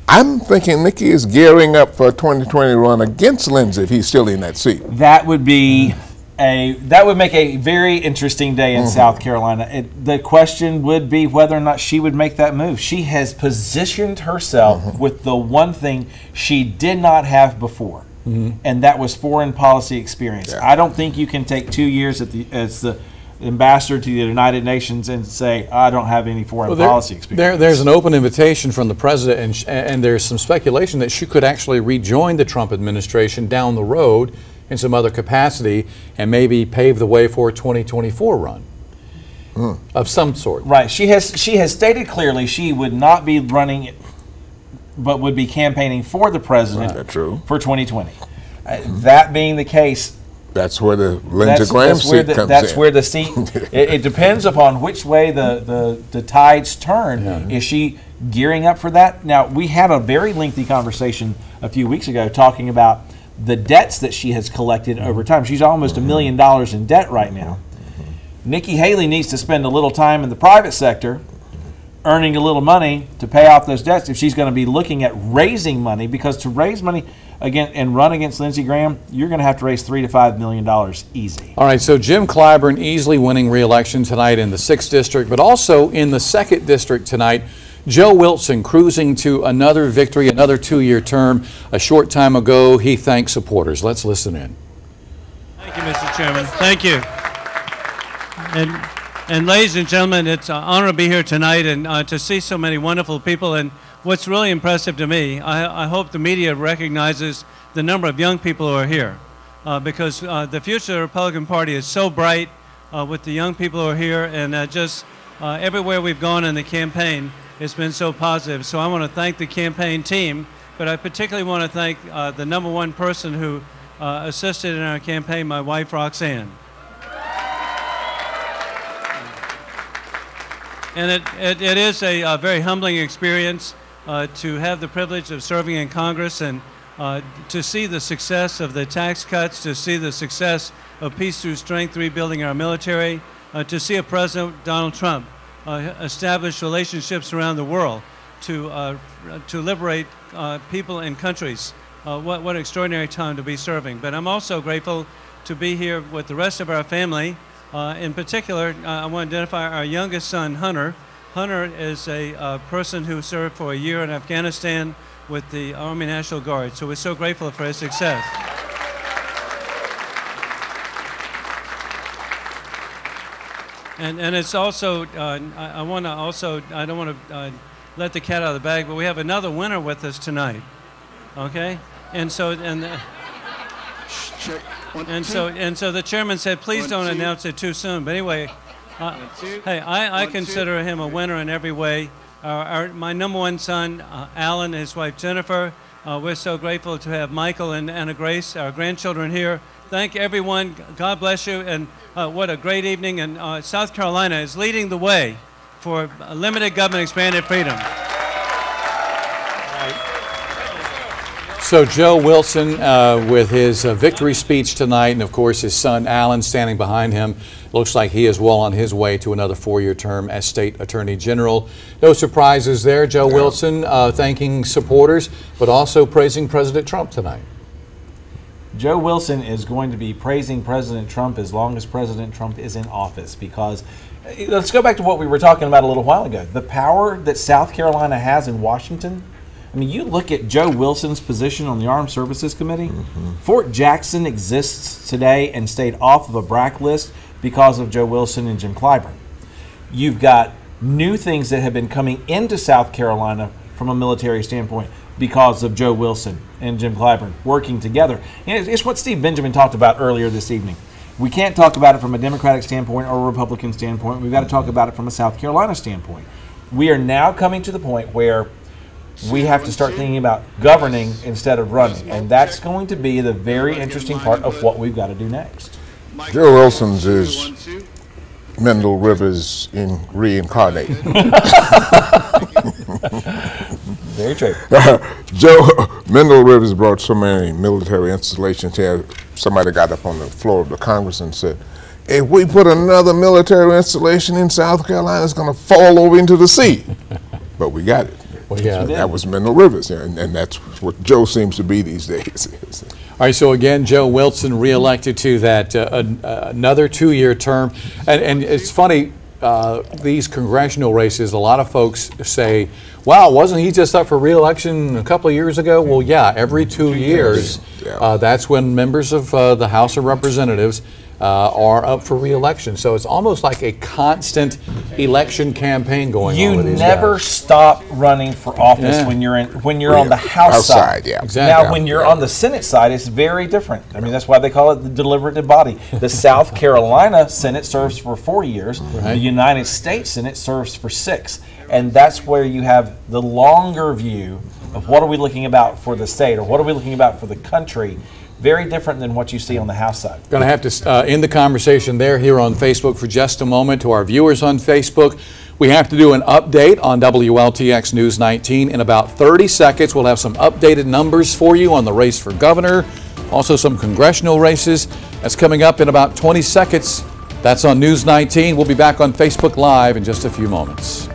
I'm thinking Nikki is gearing up for a 2020 run against Lindsey if he's still in that seat. That would be that would make a very interesting day in South Carolina. The question would be whether or not she would make that move. She has positioned herself with the one thing she did not have before, and that was foreign policy experience. I don't think you can take 2 years as the ambassador to the United Nations and say, I don't have any foreign policy experience. There's an open invitation from the president, and there's some speculation that she could actually rejoin the Trump administration down the road in some other capacity and maybe pave the way for a 2024 run of some sort. Right. She has stated clearly she would not be running, but would be campaigning for the president for 2020. That being the case, that's where the Lindsey Graham seat comes in. That's where the seat, it depends upon which way the tides turn. Is she gearing up for that? Now, we had a very lengthy conversation a few weeks ago talking about the debts that she has collected over time. She's almost $1 million in debt right now. Nikki Haley needs to spend a little time in the private sector earning a little money to pay off those debts if she's going to be looking at raising money, because to raise money again and run against Lindsey Graham, you're going to have to raise $3 to $5 million easy. All right, so Jim Clyburn easily winning re-election tonight in the 6th District, but also in the 2nd District tonight. Joe Wilson cruising to another victory, another 2-year term. A short time ago, he thanked supporters. Let's listen in. Thank you, Mr. Chairman. Thank you. And ladies and gentlemen, it's an honor to be here tonight and to see so many wonderful people. And what's really impressive to me, I hope the media recognizes the number of young people who are here, because the future of the Republican Party is so bright with the young people who are here, and just everywhere we've gone in the campaign, it's been so positive. So I want to thank the campaign team, but I particularly want to thank the #1 person who assisted in our campaign, my wife, Roxanne. And it is a very humbling experience to have the privilege of serving in Congress and to see the success of the tax cuts, to see the success of Peace Through Strength, rebuilding our military, to see a President Donald Trump establish relationships around the world to liberate people and countries what an extraordinary time to be serving. But I'm also grateful to be here with the rest of our family. In particular, I want to identify our youngest son, Hunter. Hunter is a person who served for a year in Afghanistan with the Army National Guard. So we're so grateful for his success. And it's also, I want to also, I don't want to let the cat out of the bag, but we have another winner with us tonight. Okay? And so, and so the chairman said, please don't announce it too soon. But anyway, hey, I consider him a winner in every way. My number one son, Alan, and his wife, Jennifer. We're so grateful to have Michael and Anna Grace, our grandchildren, here. Thank everyone. God bless you. And what a great evening. And South Carolina is leading the way for limited government expanded freedom. So Joe Wilson with his victory speech tonight, and of course his son Alan standing behind him. Looks like he is well on his way to another 4-year term as State Attorney General. No surprises there. Joe Wilson thanking supporters, but also praising President Trump tonight. Joe Wilson is going to be praising President Trump as long as President Trump is in office, because let's go back to what we were talking about a little while ago. The power that South Carolina has in Washington. I mean, you look at Joe Wilson's position on the Armed Services Committee. Fort Jackson exists today and stayed off of a BRAC list because of Joe Wilson and Jim Clyburn. You've got new things that have been coming into South Carolina from a military standpoint because of Joe Wilson and Jim Clyburn working together. And it's what Steve Benjamin talked about earlier this evening. We can't talk about it from a Democratic standpoint or a Republican standpoint. We've got to talk about it from a South Carolina standpoint. We are now coming to the point where we have to start thinking about governing instead of running. And that's going to be the very interesting part of what we've got to do next. Joe Wilson's is Mendel Rivers reincarnated. Very true. Mendel Rivers brought so many military installations here. Somebody got up on the floor of the Congress and said, if we put another military installation in South Carolina, it's going to fall over into the sea. But we got it. Well, yeah. That was Mendel Rivers, and that's what Joe seems to be these days. All right, so again, Joe Wilson reelected to that another 2-year term. And it's funny, these congressional races, a lot of folks say, wow, wasn't he just up for reelection a couple of years ago? Well, yeah, every 2 years, that's when members of the House of Representatives are up for re-election. So it's almost like a constant election campaign going on with these guys. You never stop running for office when you're on the House side. Yeah. Exactly. Now, when you're on the Senate side, it's very different. I mean, that's why they call it the deliberative body. The South Carolina Senate serves for 4 years. The United States Senate serves for 6. And that's where you have the longer view of what are we looking about for the state, or what are we looking about for the country. Very different than what you see on the House side. Going to have to end the conversation there here on Facebook for just a moment. To our viewers on Facebook, we have to do an update on WLTX News 19 in about 30 seconds. We'll have some updated numbers for you on the race for governor, also some congressional races. That's coming up in about 20 seconds. That's on News 19. We'll be back on Facebook Live in just a few moments.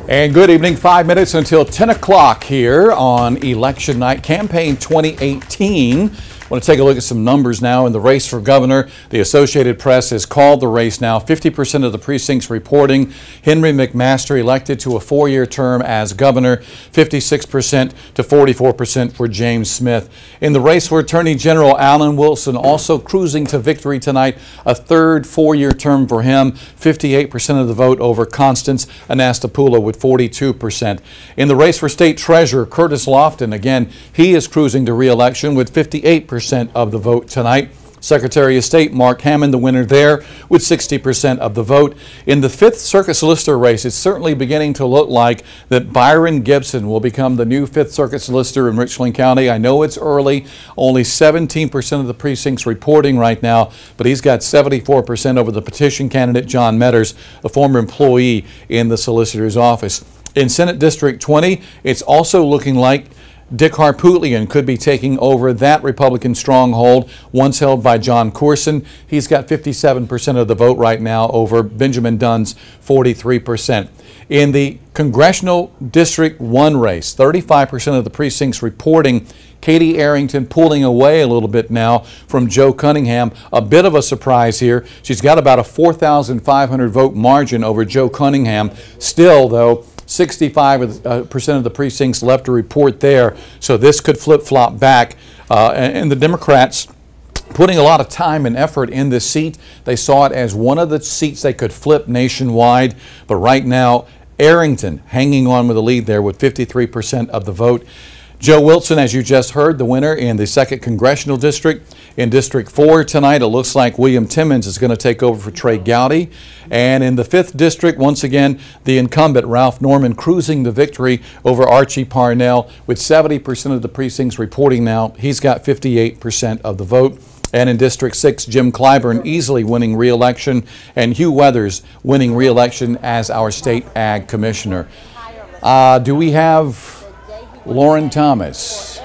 And good evening, 5 minutes until 10 o'clock here on election night, campaign 2018. I want to take a look at some numbers now in the race for governor. The Associated Press has called the race now. 50% of the precincts reporting Henry McMaster elected to a 4-year term as governor, 56% to 44% for James Smith. In the race for Attorney General, Alan Wilson also cruising to victory tonight, a third 4-year term for him, 58% of the vote over Constance Anastapula with 42%. In the race for State Treasurer, Curtis Lofton, again, he is cruising to re-election with 58% of the vote tonight. Secretary of State Mark Hammond, the winner there, with 60% of the vote. In the 5th Circuit Solicitor race, it's certainly beginning to look like that Byron Gibson will become the new 5th Circuit Solicitor in Richland County. I know it's early, only 17% of the precincts reporting right now, but he's got 74% over the petition candidate John Metters, a former employee in the solicitor's office. In Senate District 20, it's also looking like Dick Harpootlian could be taking over that Republican stronghold once held by John Corson. He's got 57% of the vote right now over Benjamin Dunn's 43%. In the Congressional District 1 race, 35% of the precincts reporting Katie Arrington pulling away a little bit now from Joe Cunningham. A bit of a surprise here. She's got about a 4,500 vote margin over Joe Cunningham. Still, though, 65% of the precincts left to report there, so this could flip-flop back. And the Democrats putting a lot of time and effort in this seat. They saw it as one of the seats they could flip nationwide, but right now, Arrington hanging on with the lead there with 53% of the vote. Joe Wilson, as you just heard, the winner in the 2nd Congressional District. In District 4 tonight, it looks like William Timmons is going to take over for Trey Gowdy. And in the 5th District, once again, the incumbent, Ralph Norman, cruising to victory over Archie Parnell with 70% of the precincts reporting now. He's got 58% of the vote. And in District 6, Jim Clyburn easily winning re-election, and Hugh Weathers winning re-election as our State Ag Commissioner. Do we have Lauren Thomas?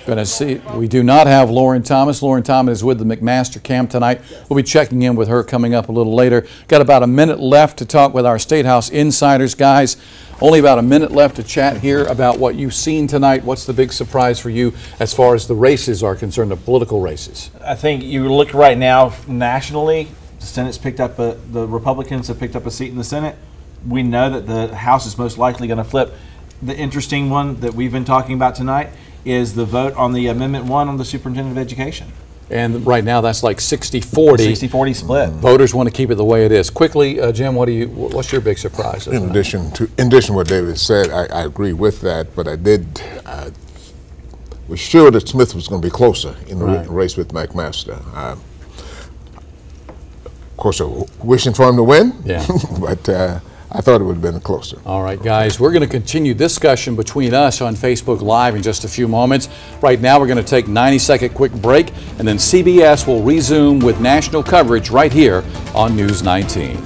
Going to see. We do not have Lauren Thomas. Lauren Thomas is with the McMaster camp tonight. We'll be checking in with her coming up a little later. Got about a minute left to talk with our State House insiders, guys. Only about a minute left to chat here about what you've seen tonight. What's the big surprise for you as far as the races are concerned, the political races? I think you look right now nationally, the Senate's picked up the Republicans have picked up a seat in the Senate. We know that the House is most likely going to flip. The interesting one that we've been talking about tonight is the vote on the Amendment 1 on the Superintendent of Education. And right now that's like 60-40. 60-40 split. Voters want to keep it the way it is. Quickly, Jim, what's your big surprise? In addition to what David said, I agree with that, but I was sure that Smith was going to be closer in the race with McMaster. Of course, wishing for him to win, but I thought it would have been closer. All right, guys, we're going to continue discussion between us on Facebook Live in just a few moments. Right now, we're going to take a 90-second quick break, and then CBS will resume with national coverage right here on News 19.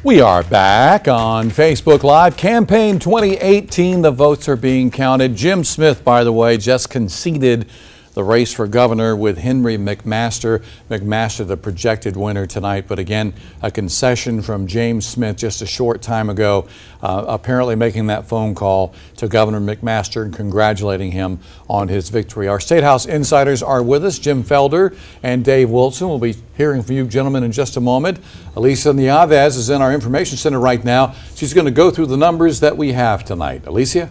We are back on Facebook Live. Campaign 2018, the votes are being counted. Jim Smith, by the way, just conceded the race for governor with Henry McMaster. McMaster, the projected winner tonight, but again, a concession from James Smith just a short time ago, apparently making that phone call to Governor McMaster and congratulating him on his victory. Our State House insiders are with us, Jim Felder and Dave Wilson. We'll be hearing from you gentlemen in just a moment. Alicia Nieves is in our information center right now. She's going to go through the numbers that we have tonight. Alicia?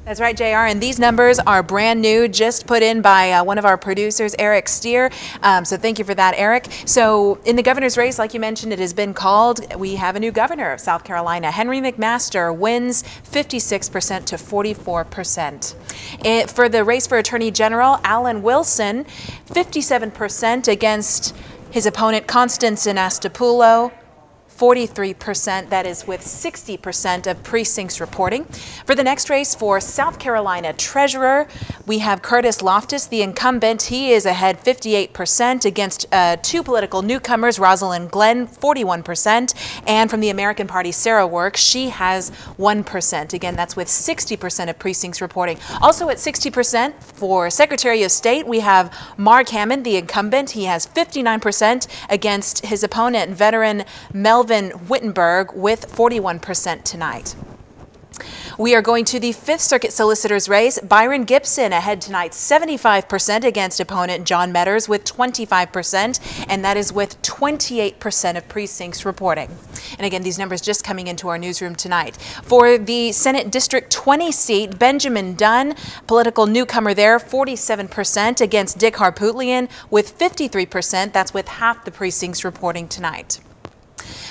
That's right, JR, and these numbers are brand new, just put in by one of our producers, Eric Steer. So thank you for that, Eric. So in the governor's race, like you mentioned, it has been called. We have a new governor of South Carolina. Henry McMaster wins 56% to 44%. For the race for Attorney General, Alan Wilson, 57% against his opponent, Constance Anastapoulo. 43%, that is with 60% of precincts reporting. For the next race for South Carolina Treasurer, we have Curtis Loftus, the incumbent. He is ahead 58% against two political newcomers, Rosalind Glenn, 41%, and from the American Party, Sarah Work, she has 1%. Again, that's with 60% of precincts reporting. Also at 60% for Secretary of State, we have Mark Hammond, the incumbent. He has 59% against his opponent, veteran Melvin Wittenberg, with 41% tonight. We are going to the 5th Circuit Solicitor's race. Byron Gibson ahead tonight, 75% against opponent John Metters with 25%, and that is with 28% of precincts reporting. And again, these numbers just coming into our newsroom tonight. For the Senate District 20 seat, Benjamin Dunn, political newcomer there, 47% against Dick Harpootlian with 53%. That's with half the precincts reporting tonight.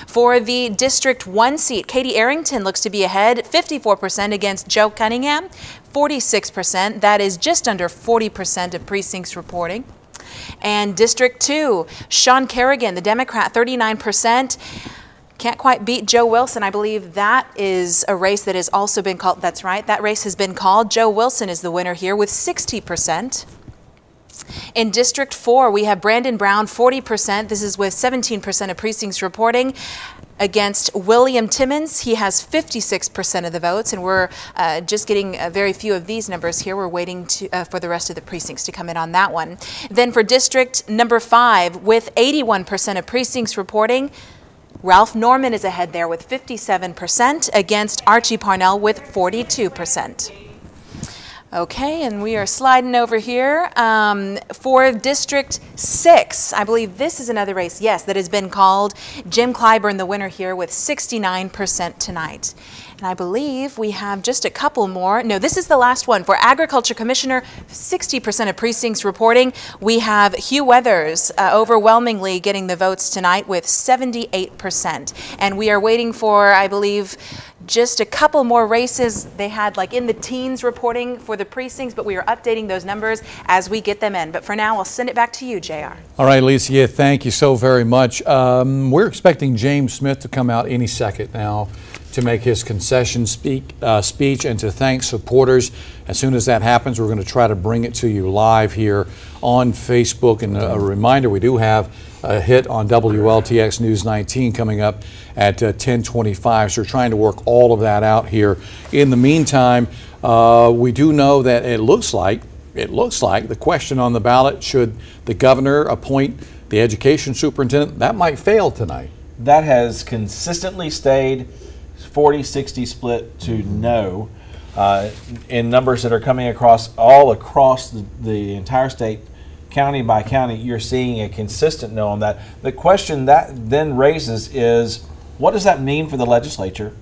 For the District 1 seat, Katie Arrington looks to be ahead, 54% against Joe Cunningham, 46%. That is just under 40% of precincts reporting. And District 2, Sean Kerrigan, the Democrat, 39%. Can't quite beat Joe Wilson. I believe that is a race that has also been called. That's right, that race has been called. Joe Wilson is the winner here with 60%. In District 4, we have Brandon Brown, 40%. This is with 17% of precincts reporting against William Timmons. He has 56% of the votes, and we're just getting very few of these numbers here. We're waiting for the rest of the precincts to come in on that one. Then for District number 5, with 81% of precincts reporting, Ralph Norman is ahead there with 57% against Archie Parnell with 42%. Okay, and we are sliding over here for District 6. I believe this is another race, yes, that has been called. Jim Clyburn, the winner here, with 69% tonight. And I believe we have just a couple more. No, this is the last one. For Agriculture Commissioner, 60% of precincts reporting. We have Hugh Weathers overwhelmingly getting the votes tonight with 78%. And we are waiting for, I believe, just a couple more races. They had like in the teens reporting for the precincts, but we are updating those numbers as we get them in. But for now, I'll send it back to you, JR. All right, Alicia, thank you so very much. We're expecting James Smith to come out any second now to make his concession speech and to thank supporters. As soon as that happens, we're going to try to bring it to you live here on Facebook. And a reminder, we do have a hit on WLTX News 19 coming up at 10:25. So we're trying to work all of that out here. In the meantime, we do know that it looks like the question on the ballot, should the governor appoint the education superintendent, that might fail tonight. That has consistently stayed 40-60 split to no in numbers that are coming across the entire state, county by county. You're seeing a consistent no on that. The question that then raises is, what does that mean for the legislature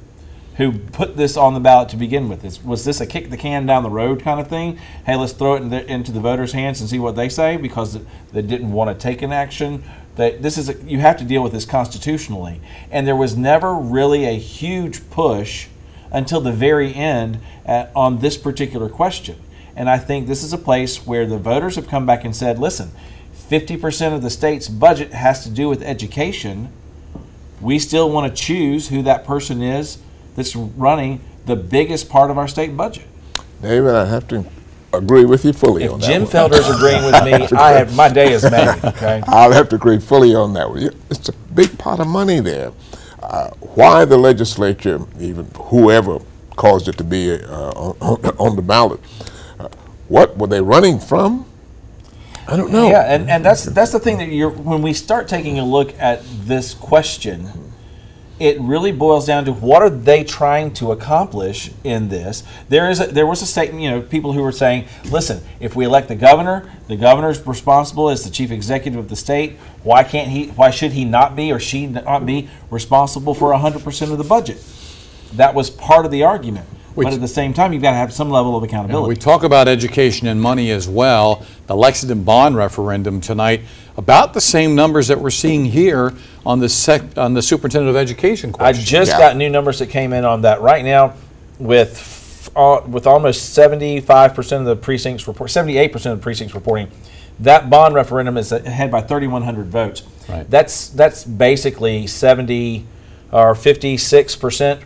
who put this on the ballot to begin with? Was this a kick the can down the road kind of thing? Hey, let's throw it into the voters' hands and see what they say because they didn't want to take an action. You have to deal with this constitutionally. And there was never really a huge push until the very end on this particular question. And I think this is a place where the voters have come back and said, listen, 50% of the state's budget has to do with education. We still want to choose who that person is that's running the biggest part of our state budget. David, I have to agree with you fully on that. Jim Felder's agreeing with me, my day is made. Okay, I'll have to agree fully on that one. It's a big pot of money there. why the legislature, even whoever caused it to be on the ballot, what were they running from? I don't know. Yeah, and that's the thing that when we start taking a look at this question, it really boils down to what are they trying to accomplish in this. There was a statement, people who were saying, listen, if we elect the governor's responsible as the chief executive of the state. Why should he not be or she not be responsible for 100% of the budget? That was part of the argument. But at the same time, you've got to have some level of accountability. We talk about education and money as well. The Lexington bond referendum tonight, about the same numbers that we're seeing here on the superintendent of education question. I just got new numbers that came in on that right now, with almost 75% of the precincts report, 78% of the precincts reporting that bond referendum is ahead by 3,100 votes. Right. That's basically 70 or 56%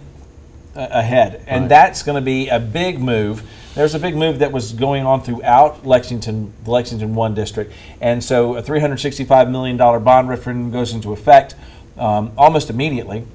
ahead, and that's going to be a big move. There's a big move that was going on throughout Lexington, the Lexington 1 district, and so a $365 million bond referendum goes into effect almost immediately.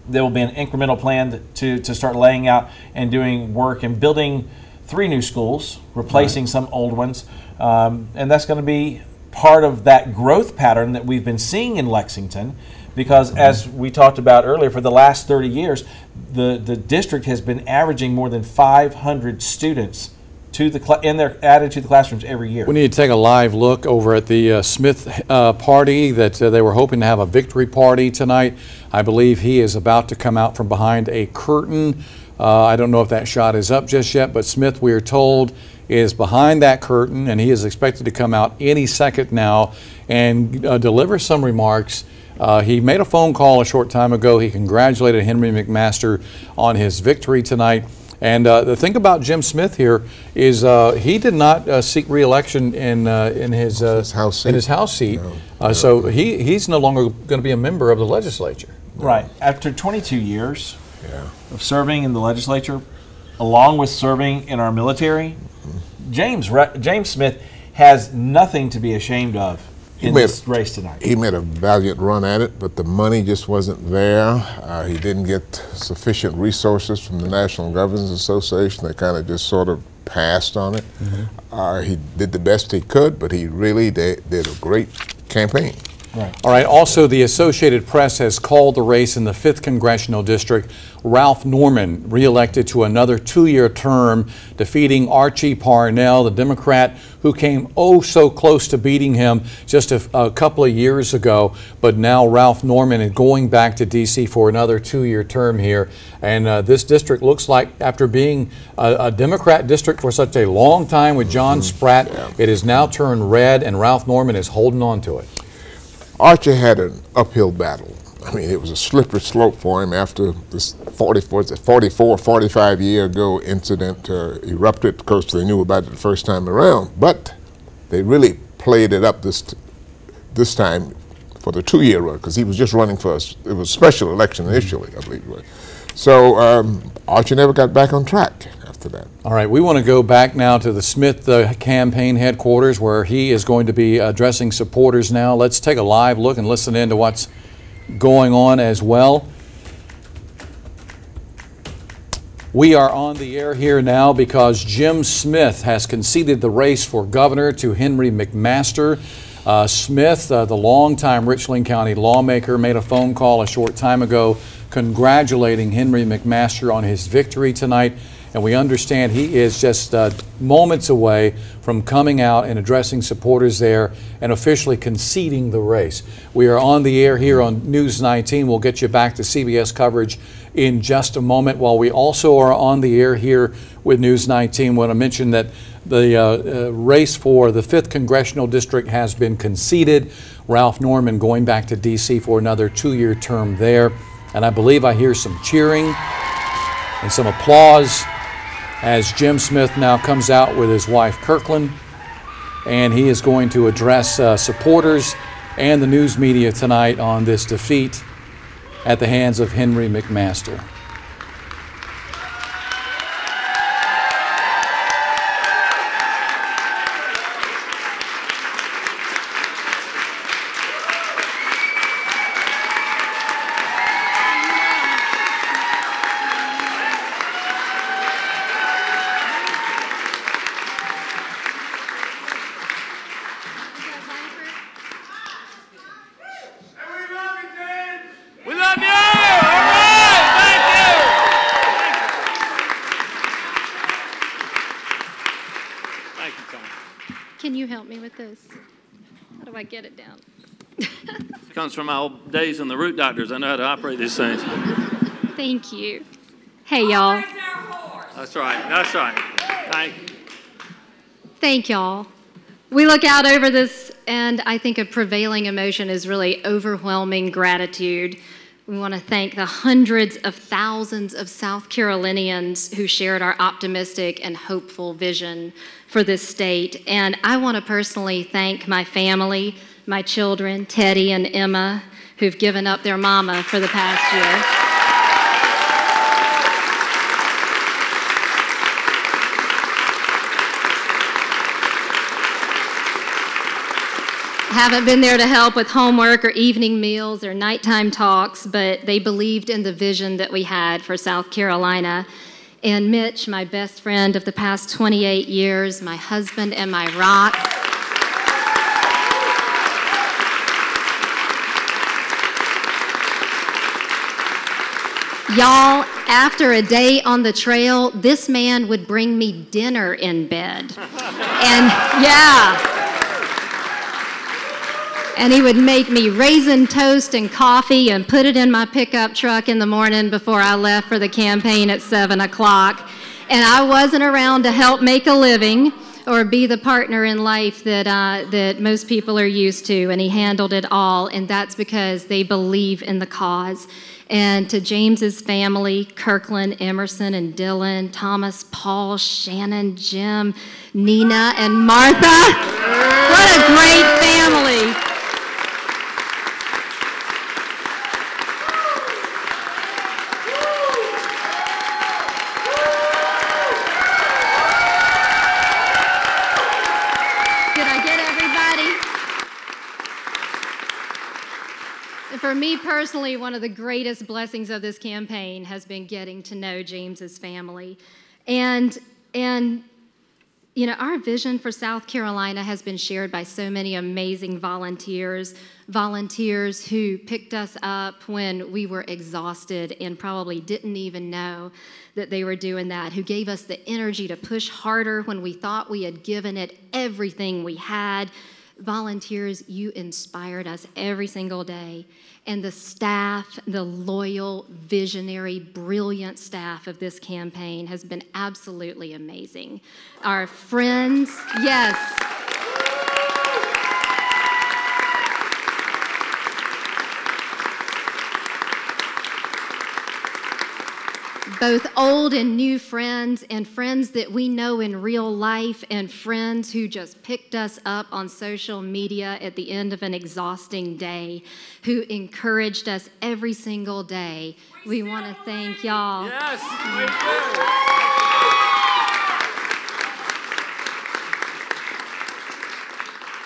There will be an incremental plan to start laying out and doing work and building 3 new schools, replacing some old ones, and that's going to be part of that growth pattern that we've been seeing in Lexington. Because as we talked about earlier, for the last 30 years, the district has been averaging more than 500 students added to the classrooms every year. We need to take a live look over at the Smith party that they were hoping to have a victory party tonight. I believe he is about to come out from behind a curtain. I don't know if that shot is up just yet, but Smith, we are told, is behind that curtain, and he is expected to come out any second now and deliver some remarks. He made a phone call a short time ago. He congratulated Henry McMaster on his victory tonight. And the thing about Jim Smith here is he did not seek re-election in his house seat. No. So he's no longer going to be a member of the legislature. Right. After 22 years of serving in the legislature, along with serving in our military, James Smith has nothing to be ashamed of in this race tonight. He made a valiant run at it, but the money just wasn't there. He didn't get sufficient resources from the National Governors Association. They kind of just sort of passed on it. He did the best he could, but he really did a great campaign. Right. All right. Also, the Associated Press has called the race in the 5th Congressional District. Ralph Norman reelected to another 2-year term, defeating Archie Parnell, the Democrat who came oh so close to beating him just a couple of years ago. But now Ralph Norman is going back to D.C. for another 2-year term here. And this district looks like, after being a Democrat district for such a long time with John Spratt, it has now turned red, and Ralph Norman is holding on to it. Archie had an uphill battle. I mean, it was a slippery slope for him after this 45 year ago incident erupted. Of course, they knew about it the first time around, but they really played it up this time for the 2-year run, because he was just running for it was a special election initially, I believe it was. So Archie never got back on track after that. All right, we want to go back now to the Smith campaign headquarters, where he is going to be addressing supporters now. Let's take a live look and listen in to what's going on as well. We are on the air here now because Jim Smith has conceded the race for governor to Henry McMaster. Smith, the longtime Richland County lawmaker, made a phone call a short time ago congratulating Henry McMaster on his victory tonight. And we understand he is just moments away from coming out and addressing supporters there and officially conceding the race. We are on the air here on News 19. We'll get you back to CBS coverage in just a moment. While we also are on the air here with News 19, I want to mention that the race for the 5th Congressional District has been conceded. Ralph Norman going back to D.C. for another 2-year term there. And I believe I hear some cheering and some applause as Jim Smith now comes out with his wife Kirkland, and he is going to address supporters and the news media tonight on this defeat at the hands of Henry McMaster. operate this? How do I get it down? It comes from my old days in the root doctors. I know how to operate these things. Thank you. Hey, y'all. That's right. That's right. Thank you. Thank y'all. We look out over this, and I think a prevailing emotion is really overwhelming gratitude. We want to thank the hundreds of thousands of South Carolinians who shared our optimistic and hopeful vision for this state. And I want to personally thank my family, my children, Teddy and Emma, who've given up their mama for the past year. Haven't been there to help with homework or evening meals or nighttime talks, but they believed in the vision that we had for South Carolina. And Mitch, my best friend of the past 28 years, my husband and my rock. Y'all, after a day on the trail, this man would bring me dinner in bed. And yeah. And he would make me raisin toast and coffee and put it in my pickup truck in the morning before I left for the campaign at 7 o'clock. And I wasn't around to help make a living or be the partner in life that most people are used to, and he handled it all, and that's because they believe in the cause. And to James's family, Kirkland, Emerson, and Dylan, Thomas, Paul, Shannon, Jim, Nina, and Martha, what a great family. For me personally, one of the greatest blessings of this campaign has been getting to know James's family. And you know, our vision for South Carolina has been shared by so many amazing volunteers who picked us up when we were exhausted and probably didn't even know that they were doing that, who gave us the energy to push harder when we thought we had given it everything we had. Volunteers, you inspired us every single day. And the staff, the loyal, visionary, brilliant staff of this campaign has been absolutely amazing. Our friends, yes. Both old and new friends, and friends that we know in real life, and friends who just picked us up on social media at the end of an exhausting day, who encouraged us every single day. We want to thank y'all. Yes, we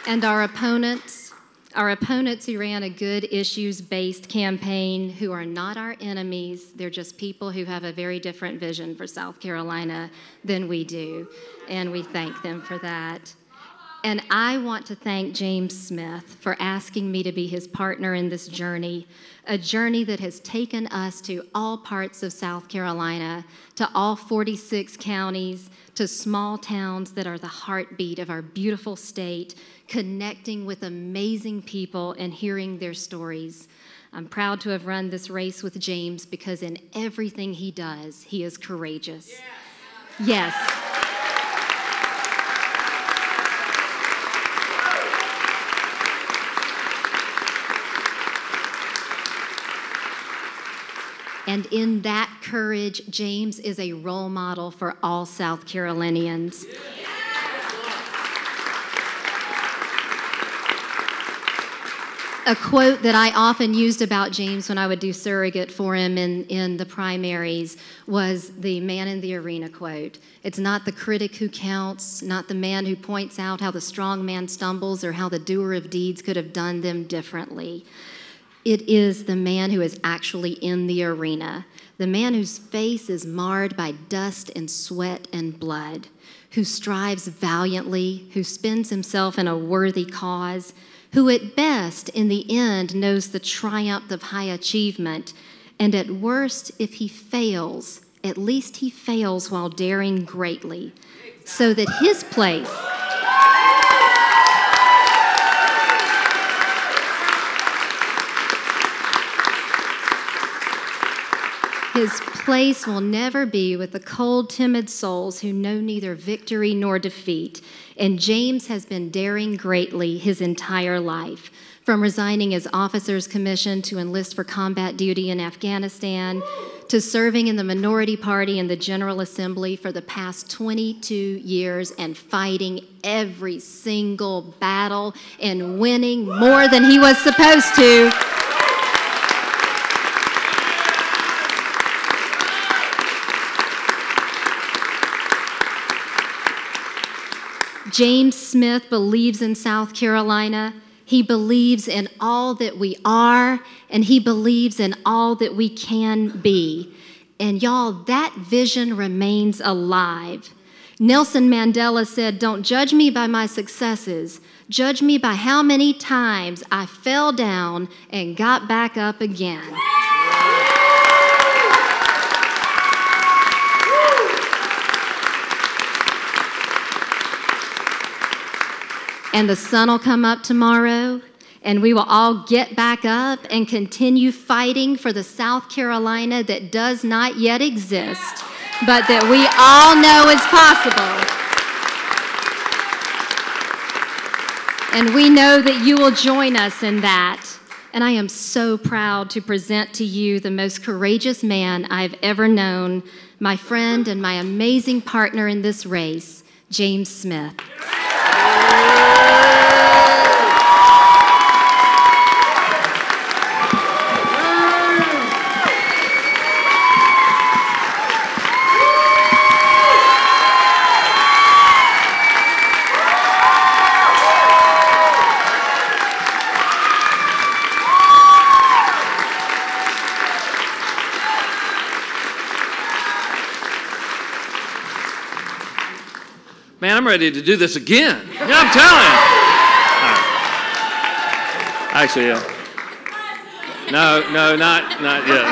do. And our opponents who ran a good issues-based campaign, who are not our enemies. They're just people who have a very different vision for South Carolina than we do, and we thank them for that. And I want to thank James Smith for asking me to be his partner in this journey, a journey that has taken us to all parts of South Carolina, to all 46 counties, to small towns that are the heartbeat of our beautiful state, connecting with amazing people and hearing their stories. I'm proud to have run this race with James because in everything he does, he is courageous. Yes. And in that courage, James is a role model for all South Carolinians. A quote that I often used about James when I would do surrogate for him in the primaries was the man in the arena quote. It's not the critic who counts, not the man who points out how the strong man stumbles or how the doer of deeds could have done them differently. It is the man who is actually in the arena, the man whose face is marred by dust and sweat and blood, who strives valiantly, who spends himself in a worthy cause, who at best, in the end, knows the triumph of high achievement, and at worst, if he fails, at least he fails while daring greatly, so that his place His place will never be with the cold, timid souls who know neither victory nor defeat. And James has been daring greatly his entire life, from resigning his officer's commission to enlist for combat duty in Afghanistan, to serving in the minority party in the General Assembly for the past 22 years and fighting every single battle and winning more than he was supposed to. James Smith believes in South Carolina. He believes in all that we are, and he believes in all that we can be. And y'all, that vision remains alive. Nelson Mandela said, "Don't judge me by my successes. Judge me by how many times I fell down and got back up again." And the sun will come up tomorrow, and we will all get back up and continue fighting for the South Carolina that does not yet exist, but that we all know is possible. And we know that you will join us in that. And I am so proud to present to you the most courageous man I've ever known, my friend and my amazing partner in this race, James Smith. Man, I'm ready to do this again. Yeah, I'm telling you. Right. Actually, yeah. No, not yet.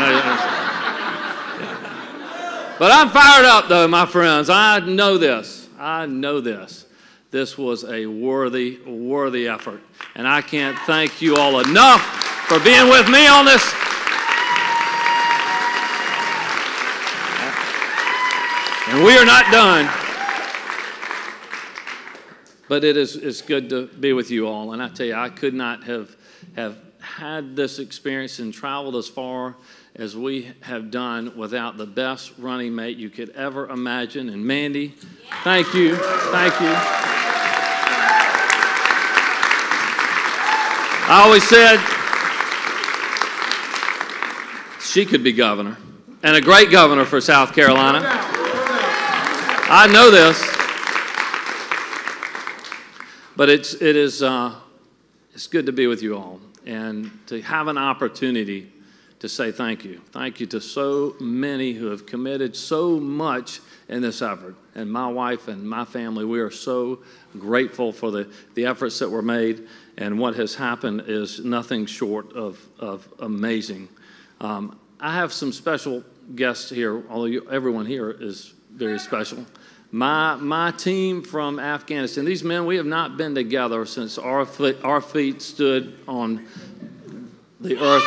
But I'm fired up, though, my friends. I know this. This was a worthy effort. And I can't thank you all enough for being with me on this. And we are not done. But it's good to be with you all. And I tell you, I could not have had this experience and traveled as far as we have done without the best running mate you could ever imagine. And Mandy, thank you. Thank you. I always said she could be governor, and a great governor for South Carolina. I know this. But it's good to be with you all and to have an opportunity to say thank you. Thank you to so many who have committed so much in this effort. And my wife and my family, we are so grateful for the efforts that were made. And what has happened is nothing short of amazing. I have some special guests here, although everyone here is very special. My team from Afghanistan, these men, we have not been together since our feet stood on the earth.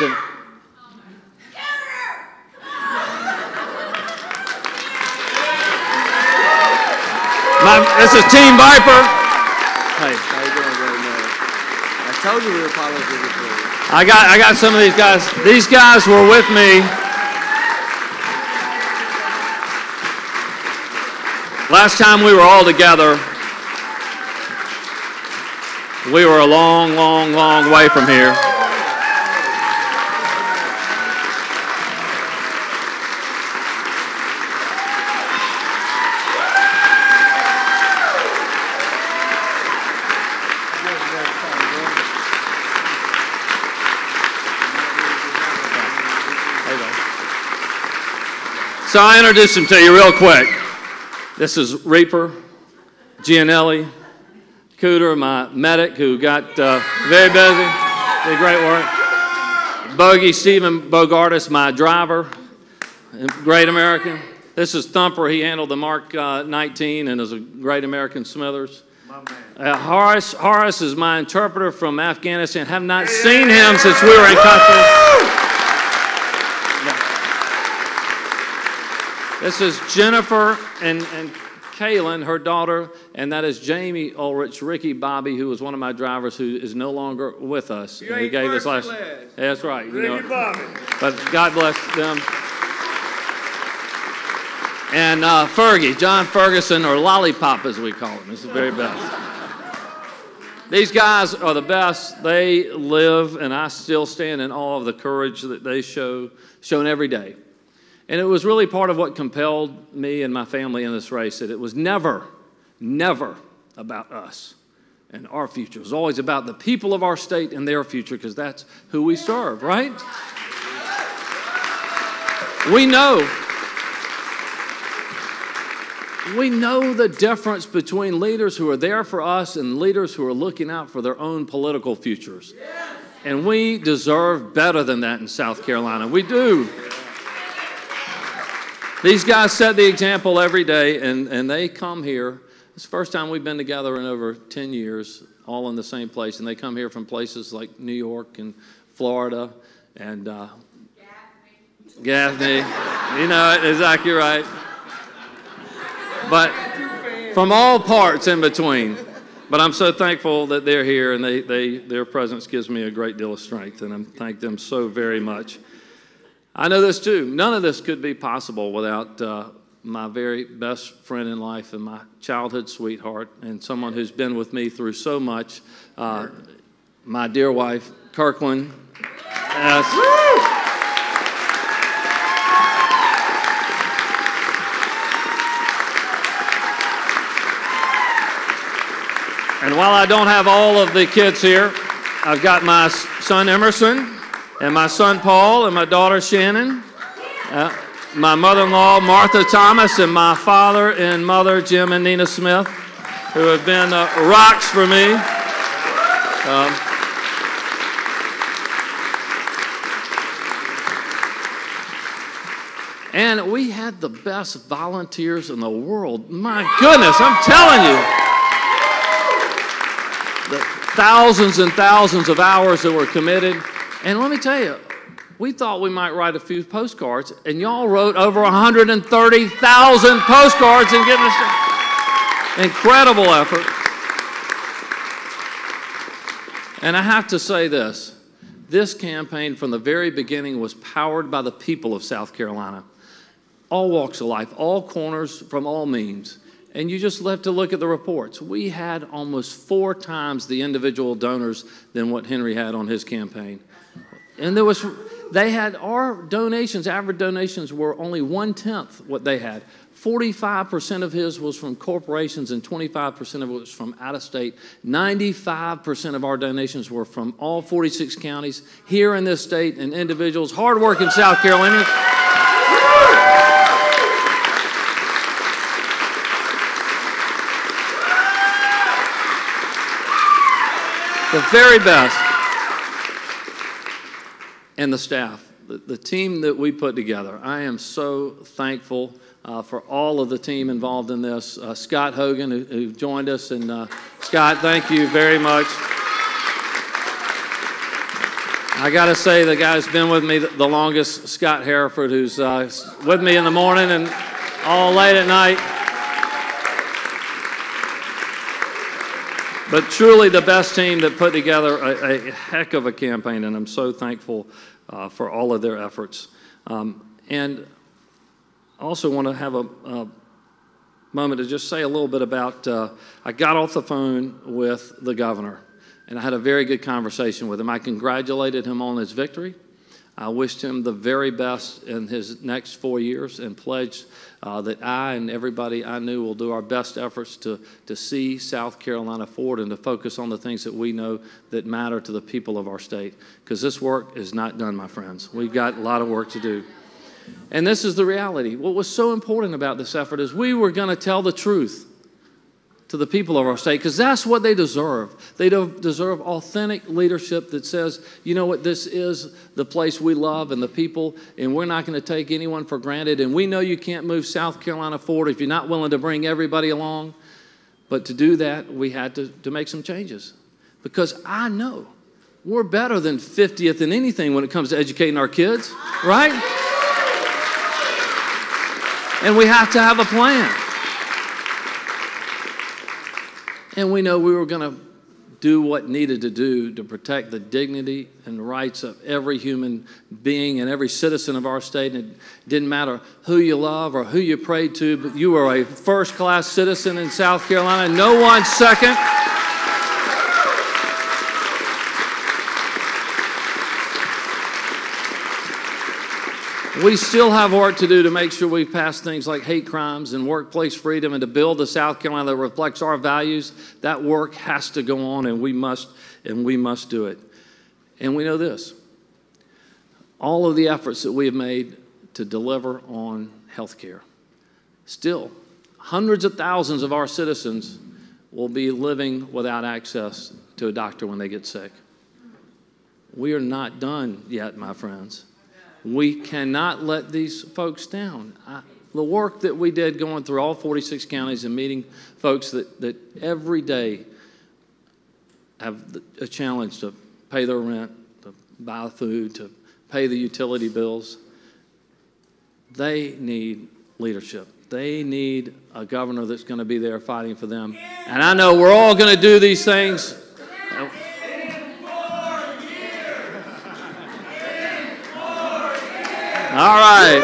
This is Team Viper. Hey, how you doing, brother? I told you we were probably before. I got some of these guys. These guys were with me. Last time we were all together, we were a long way from here. So I introduced him to you real quick. This is Reaper, Gianelli, Cooter, my medic, who got very busy, did great work. Bogey, Stephen Bogartis, my driver, great American. This is Thumper. He handled the Mark 19 and is a great American Smithers. Horace is my interpreter from Afghanistan. Have not seen him since we were in country. This is Jennifer and Kaylin, her daughter, and that is Jamie Ulrich, Ricky Bobby, who was one of my drivers who is no longer with us. You and ain't gave us first last. last. That's right. Ricky Bobby. But God bless them. And Fergie, John Ferguson, or Lollipop as we call him, is the very best. These guys are the best. They live, and I still stand in awe of the courage that they shown every day. And it was really part of what compelled me and my family in this race, that it was never, never about us and our future. It was always about the people of our state and their future, because that's who we serve, right? We know the difference between leaders who are there for us and leaders who are looking out for their own political futures. And we deserve better than that in South Carolina. We do. These guys set the example every day, and they come here. It's the first time we've been together in over 10 years, all in the same place. And they come here from places like New York and Florida and Gaffney. You know it, exactly right. But from all parts in between. But I'm so thankful that they're here, and their presence gives me a great deal of strength, and I thank them so very much. I know this too. None of this could be possible without my very best friend in life and my childhood sweetheart, and someone who's been with me through so much, my dear wife, Kirkland. Yes. And while I don't have all of the kids here, I've got my son Emerson, and my son Paul, and my daughter Shannon, my mother-in-law Martha Thomas, and my father and mother Jim and Nina Smith, who have been rocks for me. And we had the best volunteers in the world. My goodness, I'm telling you. The thousands and thousands of hours that were committed. And let me tell you, we thought we might write a few postcards, and y'all wrote over 130,000 postcards and getting us incredible effort. And I have to say this campaign from the very beginning was powered by the people of South Carolina. All walks of life, all corners, from all means. And you just have to look at the reports. We had almost 4 times the individual donors than what Henry had on his campaign. And they had our donations, average donations were only 1/10 what they had. 45% of his was from corporations and 25% of it was from out of state. 95% of our donations were from all 46 counties here in this state, and individuals, hardworking South Carolinians. The very best. And the staff, the team that we put together. I am so thankful for all of the team involved in this. Scott Hogan, who joined us, and Scott, thank you very much. I got to say, the guy who's been with me the longest, Scott Hereford, who's with me in the morning and all late at night. But truly the best team that put together a heck of a campaign, and I'm so thankful for all of their efforts. And I also want to have a moment to just say a little bit about, I got off the phone with the governor, and I had a very good conversation with him. I congratulated him on his victory. I wished him the very best in his next 4 years, and pledged that I and everybody I knew will do our best efforts to see South Carolina forward and to focus on the things that we know that matter to the people of our state. Because this work is not done, my friends. We've got a lot of work to do. And this is the reality. What was so important about this effort is we were going to tell the truth to the people of our state, because that's what they deserve. They deserve authentic leadership that says, you know what, this is the place we love and the people, and we're not going to take anyone for granted. And we know you can't move South Carolina forward if you're not willing to bring everybody along. But to do that, we had to make some changes. Because I know we're better than 50th in anything when it comes to educating our kids, right? And we have to have a plan. And we know we were going to do what needed to do to protect the dignity and rights of every human being and every citizen of our state. And it didn't matter who you love or who you prayed to, but you were a first-class citizen in South Carolina. No one second. We still have work to do to make sure we pass things like hate crimes and workplace freedom and to build a South Carolina that reflects our values. That work has to go on, and we must do it. And we know this. All of the efforts that we have made to deliver on health care, still, hundreds of thousands of our citizens will be living without access to a doctor when they get sick. We are not done yet, my friends. We cannot let these folks down. The work that we did going through all 46 counties and meeting folks that every day have a challenge to pay their rent, to buy food, to pay the utility bills, they need leadership. They need a governor that's going to be there fighting for them. And I know we're all going to do these things. All right.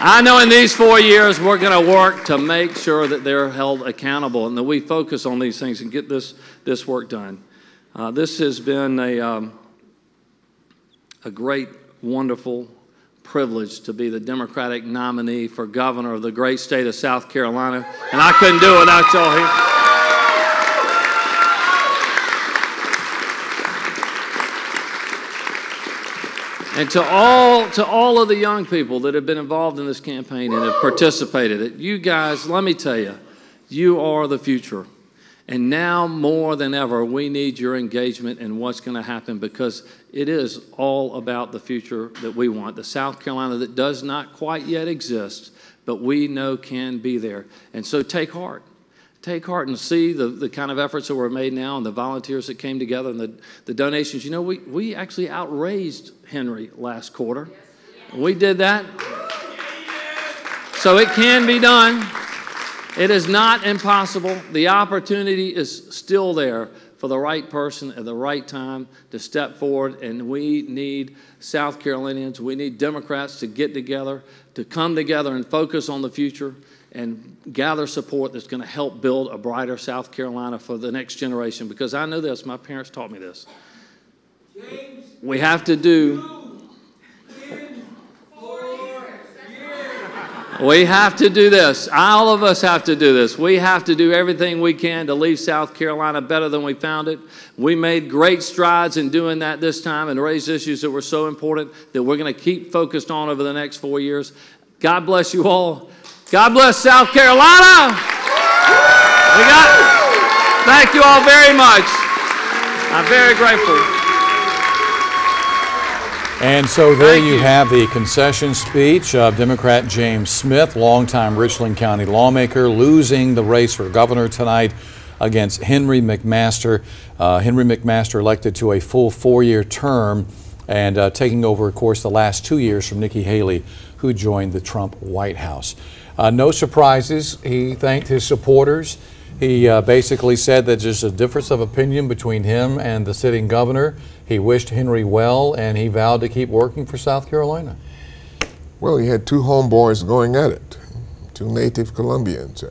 I know in these 4 years we're going to work to make sure that they're held accountable and that we focus on these things and get this work done. This has been a great, wonderful privilege to be the Democratic nominee for governor of the great state of South Carolina, and I couldn't do it without y'all here. And to all of the young people that have been involved in this campaign and have participated, you guys, let me tell you, you are the future. And now more than ever, we need your engagement in what's going to happen because it is all about the future that we want, the South Carolina that does not quite yet exist, but we know can be there. And so take heart. Take heart and see the kind of efforts that were made now and the volunteers that came together and the donations. You know, we actually outraised Henry last quarter. We did that. So it can be done. It is not impossible. The opportunity is still there for the right person at the right time to step forward, and we need South Carolinians, we need Democrats to get together, to come together and focus on the future and gather support that's going to help build a brighter South Carolina for the next generation. Because I know this, my parents taught me this. We have to do, we have to do this. All of us have to do this. We have to do everything we can to leave South Carolina better than we found it. We made great strides in doing that this time and raised issues that were so important that we're going to keep focused on over the next 4 years. God bless you all. God bless South Carolina. Thank you all very much. I'm very grateful. And so there you have the concession speech of Democrat James Smith, longtime Richland County lawmaker, losing the race for governor tonight against Henry McMaster. Henry McMaster elected to a full 4-year term and taking over, of course, the last 2 years from Nikki Haley, who joined the Trump White House. No surprises. He thanked his supporters. He basically said that there's a difference of opinion between him and the sitting governor. He wished Henry well, and he vowed to keep working for South Carolina. Well, he had two homeboys going at it, two native Colombians.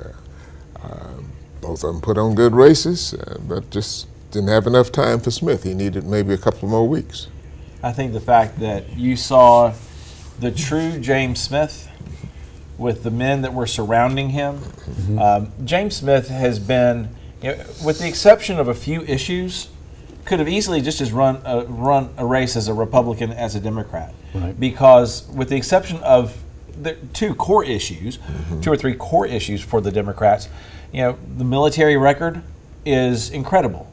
Both of them put on good races, but just didn't have enough time for Smith. He needed maybe a couple more weeks. I think the fact that you saw the true James Smith with the men that were surrounding him. James Smith has been, with the exception of a few issues, could have easily just as run a race as a Republican as a Democrat. Right. Because with the exception of the two core issues, 2 or 3 core issues for the Democrats, the military record is incredible.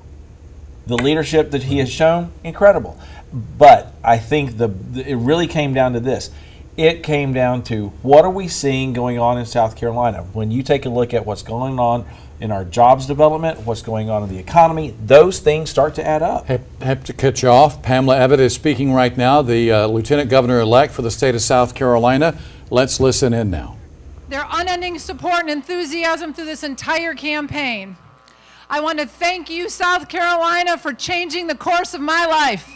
The leadership that he has shown, incredible. But I think it really came down to this. it came down to what are we seeing going on in South Carolina? When you take a look at what's going on in our jobs development, what's going on in the economy, those things start to add up. Have to cut you off. Pamela Evett is speaking right now, the Lieutenant Governor-elect for the state of South Carolina. Let's listen in now. Their unending support and enthusiasm through this entire campaign. I want to thank you, South Carolina, for changing the course of my life.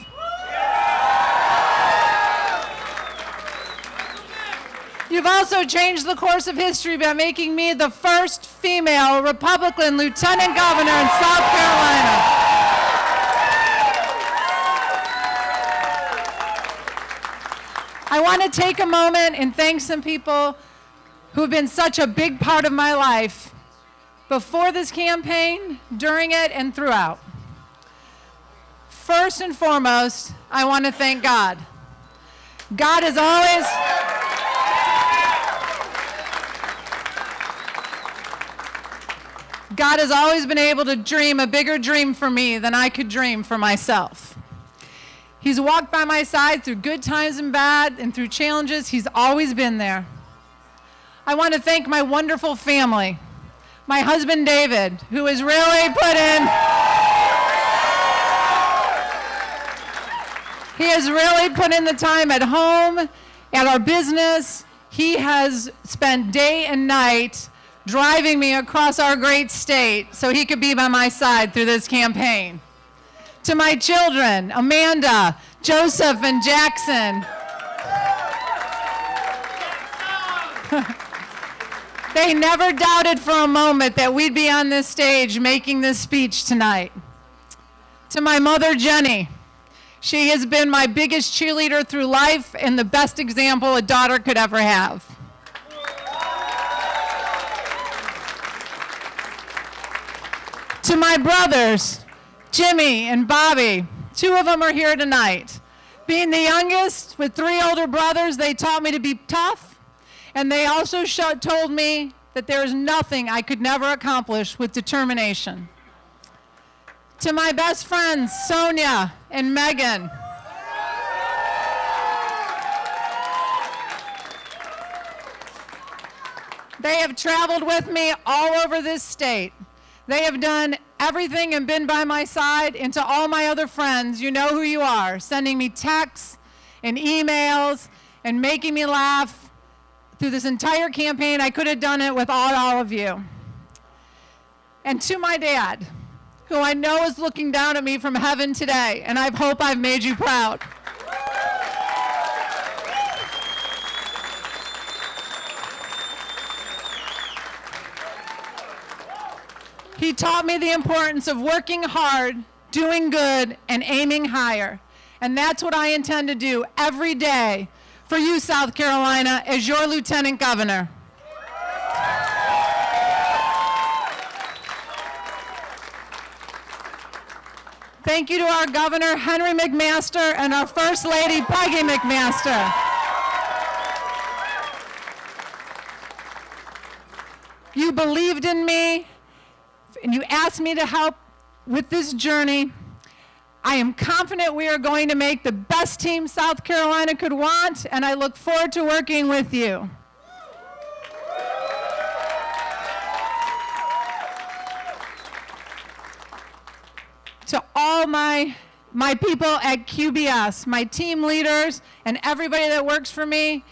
You've also changed the course of history by making me the first female Republican lieutenant governor in South Carolina. I want to take a moment and thank some people who have been such a big part of my life before this campaign, during it, and throughout. First and foremost, I want to thank God. God has always been able to dream a bigger dream for me than I could dream for myself. He's walked by my side through good times and bad, and through challenges. He's always been there. I want to thank my wonderful family, my husband David, who has really put in, the time at home, at our business. He has spent day and night driving me across our great state so he could be by my side through this campaign. To my children, Amanda, Joseph, and Jackson. They never doubted for a moment that we'd be on this stage making this speech tonight. To my mother, Jenny. She has been my biggest cheerleader through life and the best example a daughter could ever have. To my brothers, Jimmy and Bobby. 2 of them are here tonight. Being the youngest with 3 older brothers, they taught me to be tough, and they also told me that there is nothing I could never accomplish with determination. To my best friends, Sonia and Megan. They have traveled with me all over this state. They have done everything and been by my side. And to all my other friends, you know who you are, sending me texts and emails and making me laugh through this entire campaign. I could have done it without all of you. And to my dad, who I know is looking down at me from heaven today, and I hope I've made you proud. He taught me the importance of working hard, doing good, and aiming higher. And that's what I intend to do every day for you, South Carolina, as your Lieutenant Governor. Thank you to our Governor, Henry McMaster, and our First Lady, Peggy McMaster. You believed in me, and you asked me to help with this journey. I am confident we are going to make the best team South Carolina could want, and I look forward to working with you. To all my people at QBS, my team leaders, and everybody that works for me,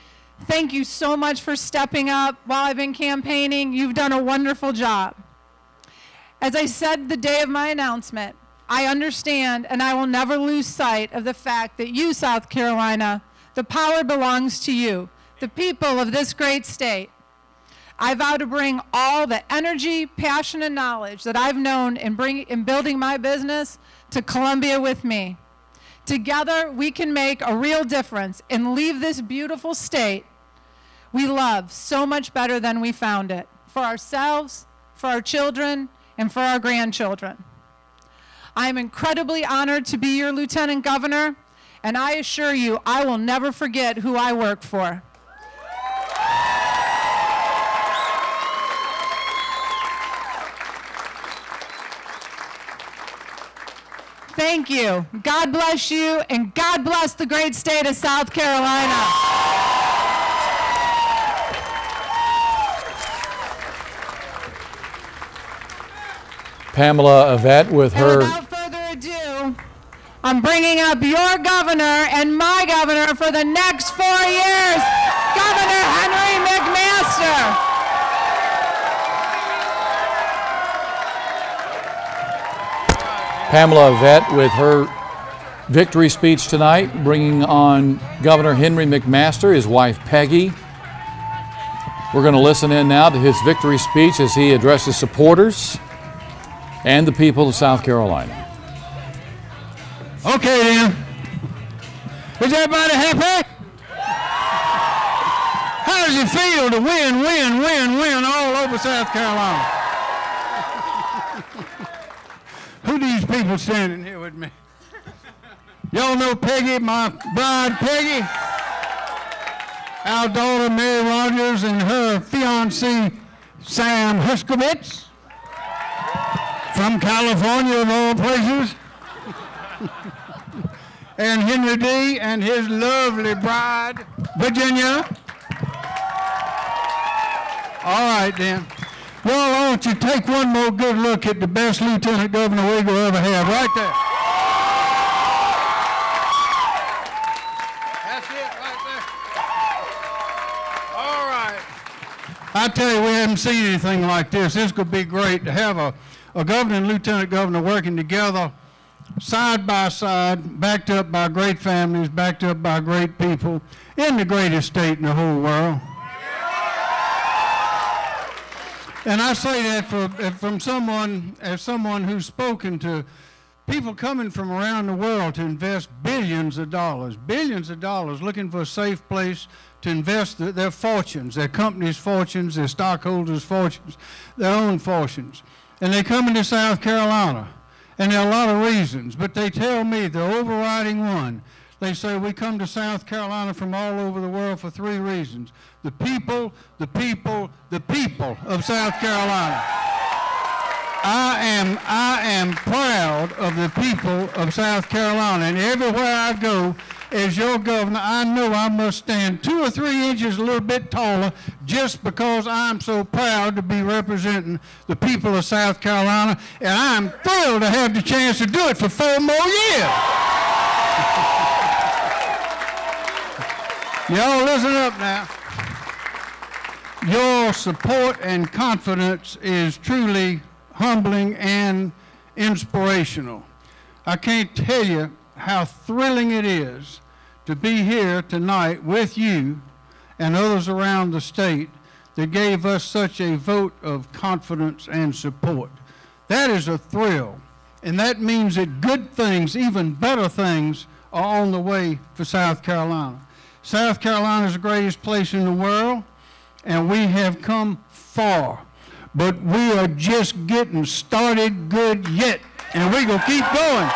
thank you so much for stepping up while I've been campaigning. You've done a wonderful job. As I said the day of my announcement, I understand and I will never lose sight of the fact that you, South Carolina, the power belongs to you, the people of this great state. I vow to bring all the energy, passion, and knowledge that I've known in building my business to Columbia with me. Together, we can make a real difference and leave this beautiful state we love so much better than we found it, for ourselves, for our children, and for our grandchildren. I am incredibly honored to be your Lieutenant Governor, and I assure you I will never forget who I work for. Thank you. God bless you, and God bless the great state of South Carolina. Pamela Yvette with her. Without further ado, I'm bringing up your governor and my governor for the next 4 years, Governor Henry McMaster. Pamela Yvette with her victory speech tonight, bringing on Governor Henry McMaster, his wife Peggy. We're going to listen in now to his victory speech as he addresses supporters and the people of South Carolina. Okay then. Is everybody happy? How does it feel to win all over South Carolina? Who these people standing here with me? Y'all know Peggy, my bride Peggy? Our daughter Mary Rogers and her fiancé Sam Huskowitz from California of all places. And Henry D. and his lovely bride, Virginia. All right then. Well, I want you to take one more good look at the best lieutenant governor we will ever have, right there. That's it, right there. All right. I tell you, we haven't seen anything like this. This could be great to have a governor and lieutenant governor working together, side by side, backed up by great families, backed up by great people, in the greatest state in the whole world. And I say that from someone, as someone who's spoken to people coming from around the world to invest billions of dollars, looking for a safe place to invest their fortunes, their company's fortunes, their stockholders' fortunes, their own fortunes. And they come into South Carolina. And there are a lot of reasons, but they tell me the overriding one. They say we come to South Carolina from all over the world for 3 reasons. The people, the people, the people of South Carolina. I am proud of the people of South Carolina, and everywhere I go as your governor, I know I must stand 2 or 3 inches a little bit taller just because I'm so proud to be representing the people of South Carolina, and I'm thrilled to have the chance to do it for 4 more years. Y'all listen up now. Your support and confidence is truly humbling and inspirational. I can't tell you how thrilling it is to be here tonight with you and others around the state that gave us such a vote of confidence and support. That is a thrill, and that means that good things, even better things, are on the way for South Carolina. South Carolina is the greatest place in the world, and we have come far, but we are just getting started good yet, and we're going to keep going.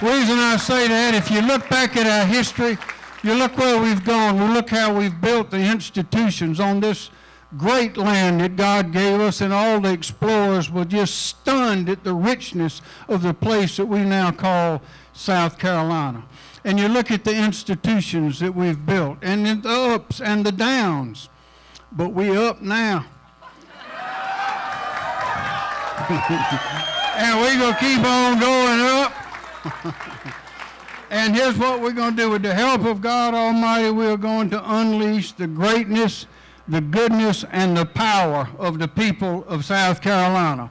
The reason I say that, if you look back at our history, you look where we've gone, we look how we've built the institutions on this great land that God gave us, and all the explorers were just stunned at the richness of the place that we now call South Carolina. And you look at the institutions that we've built, and the ups and the downs, but we up now. And we're going to keep on going up. And here's what we're going to do. With the help of God Almighty, we're going to unleash the greatness, the goodness, and the power of the people of South Carolina.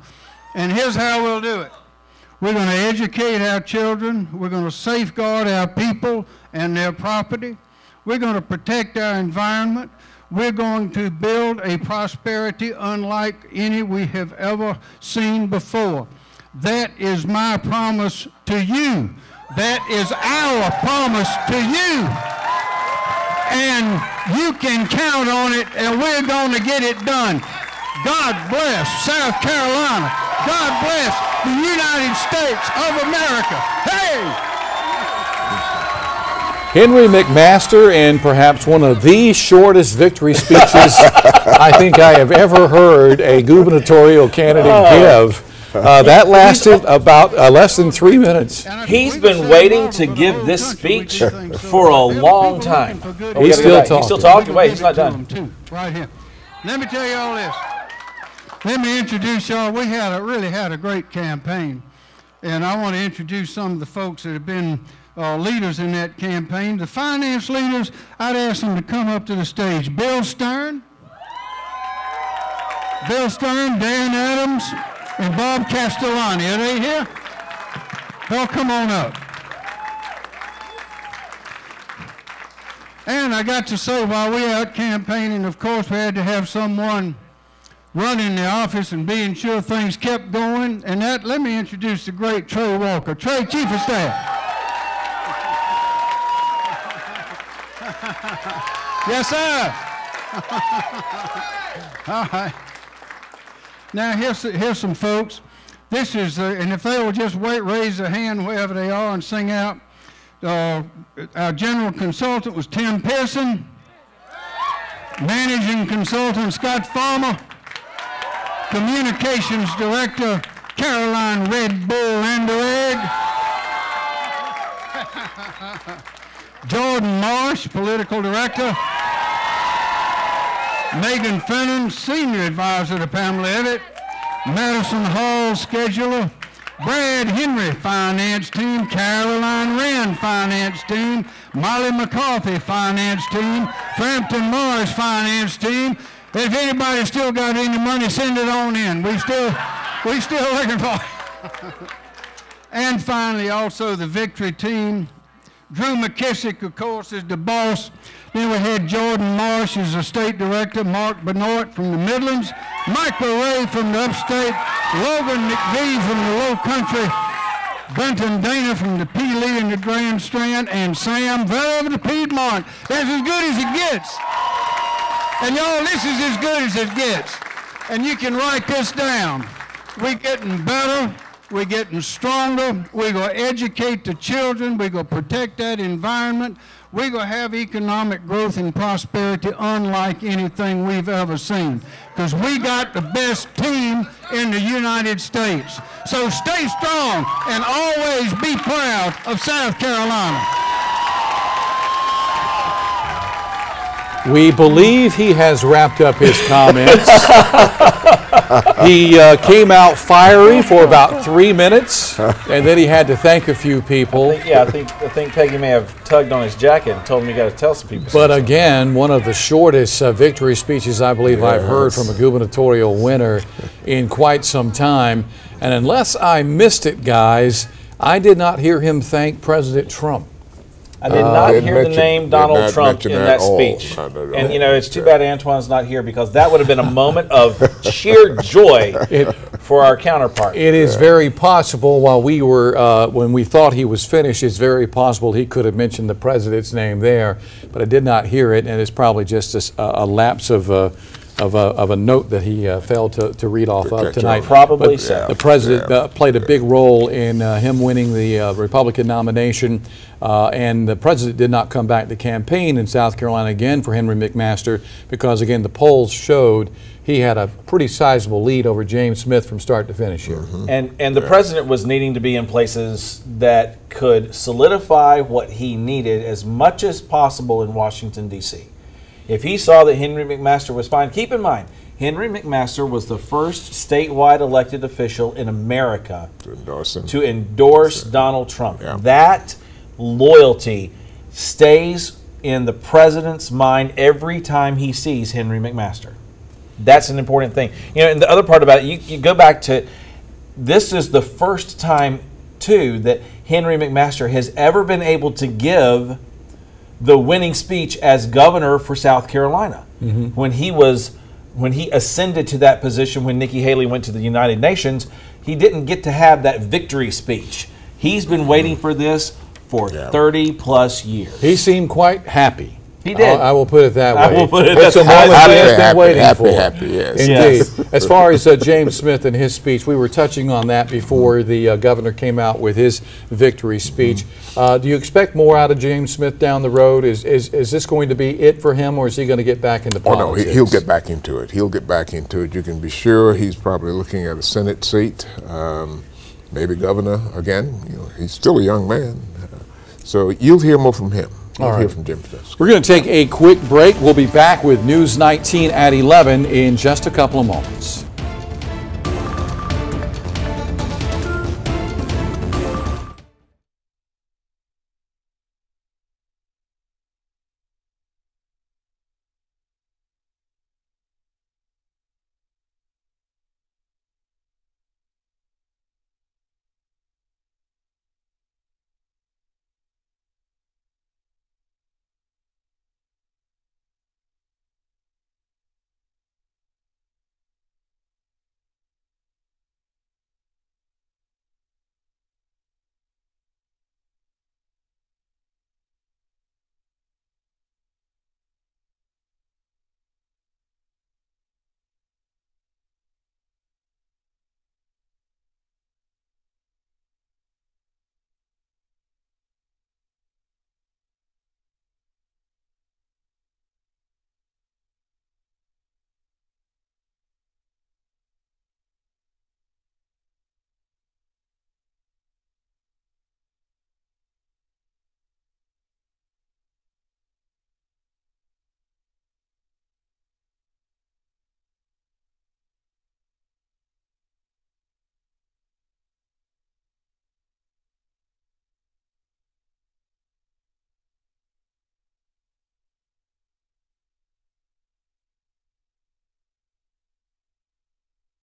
And here's how we'll do it. We're going to educate our children. We're going to safeguard our people and their property. We're going to protect our environment. We're going to build a prosperity unlike any we have ever seen before. That is my promise to you. That is our promise to you. And you can count on it, and we're going to get it done. God bless South Carolina. God bless the United States of America. Hey! Henry McMaster, in perhaps one of the shortest victory speeches I think I have ever heard a gubernatorial candidate give. That lasted about less than 3 minutes. He's been waiting to give this speech for a long time. He's still talking. He's still talking? Wait, he's not done. Right here. Let me tell you all this. let me introduce y'all. We really had a great campaign. And I want to introduce some of the folks that have been leaders in that campaign. The finance leaders, I'd ask them to come up to the stage. Bill Stern, Dan Adams, and Bob Castellani. Are they here? Well, come on up. And I got to say, while we were out campaigning, of course, we had to have someone running the office and being sure things kept going. And that, let me introduce the great Trey Walker. Trey, Chief of Staff. Yes, sir. All right. Now, here's some folks. This is, and if they will just raise their hand wherever they are and sing out. Our general consultant was Tim Pearson. Managing consultant Scott Farmer. Communications Director, Caroline Red Bull Anderegg. Jordan Marsh, Political Director. Megan Fenton, Senior Advisor to Pamela Evitt. Madison Hall, Scheduler. Brad Henry, Finance Team. Caroline Wren, Finance Team. Molly McCarthy, Finance Team. Frampton Morris, Finance Team. If anybody still got any money, send it on in. We still looking for it. And finally, also the victory team. Drew McKissick, of course, is the boss. Then we had Jordan Marsh as the state director, Mark Benoit from the Midlands, Michael Ray from the upstate, Logan McGee from the low country, Brenton Dana from the Pee-Lee and the Grand Strand, and Sam Vera of the Piedmont. That's as good as it gets. And y'all, this is as good as it gets. And you can write this down. We're getting better. We're getting stronger. We're going to educate the children. We're going to protect that environment. We're going to have economic growth and prosperity unlike anything we've ever seen. Because we got the best team in the United States. So stay strong and always be proud of South Carolina. We believe he has wrapped up his comments. He came out fiery for about 3 minutes, and then he had to thank a few people. I think Peggy may have tugged on his jacket and told him you got to tell some people. But again, one of the shortest victory speeches I believe I've heard from a gubernatorial winner in quite some time. And unless I missed it, guys, I did not hear him thank President Trump. I did not hear the name Donald Trump in that speech. And, you know, it's too bad Antoine's not here because that would have been a moment of sheer joy for our counterpart. It is very possible while we were, when we thought he was finished, it's very possible he could have mentioned the president's name there, but I did not hear it, and it's probably just a lapse of a note that he failed to read off of tonight. Probably so. The president played a big role in him winning the Republican nomination, and the president did not come back to campaign in South Carolina again for Henry McMaster because, again, the polls showed he had a pretty sizable lead over James Smith from start to finish here. And the president was needing to be in places that could solidify what he needed as much as possible in Washington, D.C. If he saw that Henry McMaster was fine, keep in mind, Henry McMaster was the first statewide elected official in America to endorse Donald Trump. Yeah. That loyalty stays in the president's mind every time he sees Henry McMaster. That's an important thing. You know, and the other part about it, you go back to, this is the first time, too, that Henry McMaster has ever been able to give the winning speech as governor for South Carolina. When he ascended to that position when Nikki Haley went to the United Nations, he didn't get to have that victory speech. He's been waiting for this for 30 plus years. He seemed quite happy. He did. I will put it that way. I will put it It's a moment he has been waiting for. Happy, yes. Indeed. Yes. As far as James Smith and his speech, we were touching on that before the governor came out with his victory speech. Do you expect more out of James Smith down the road? Is this going to be it for him, or is he going to get back into politics? Oh, no, he'll get back into it. He'll get back into it. You can be sure he's probably looking at a Senate seat, maybe governor again. You know, he's still a young man. So you'll hear more from him. You'll hear from Jim Smith. We're going to take a quick break. We'll be back with News 19 at 11 in just a couple of moments.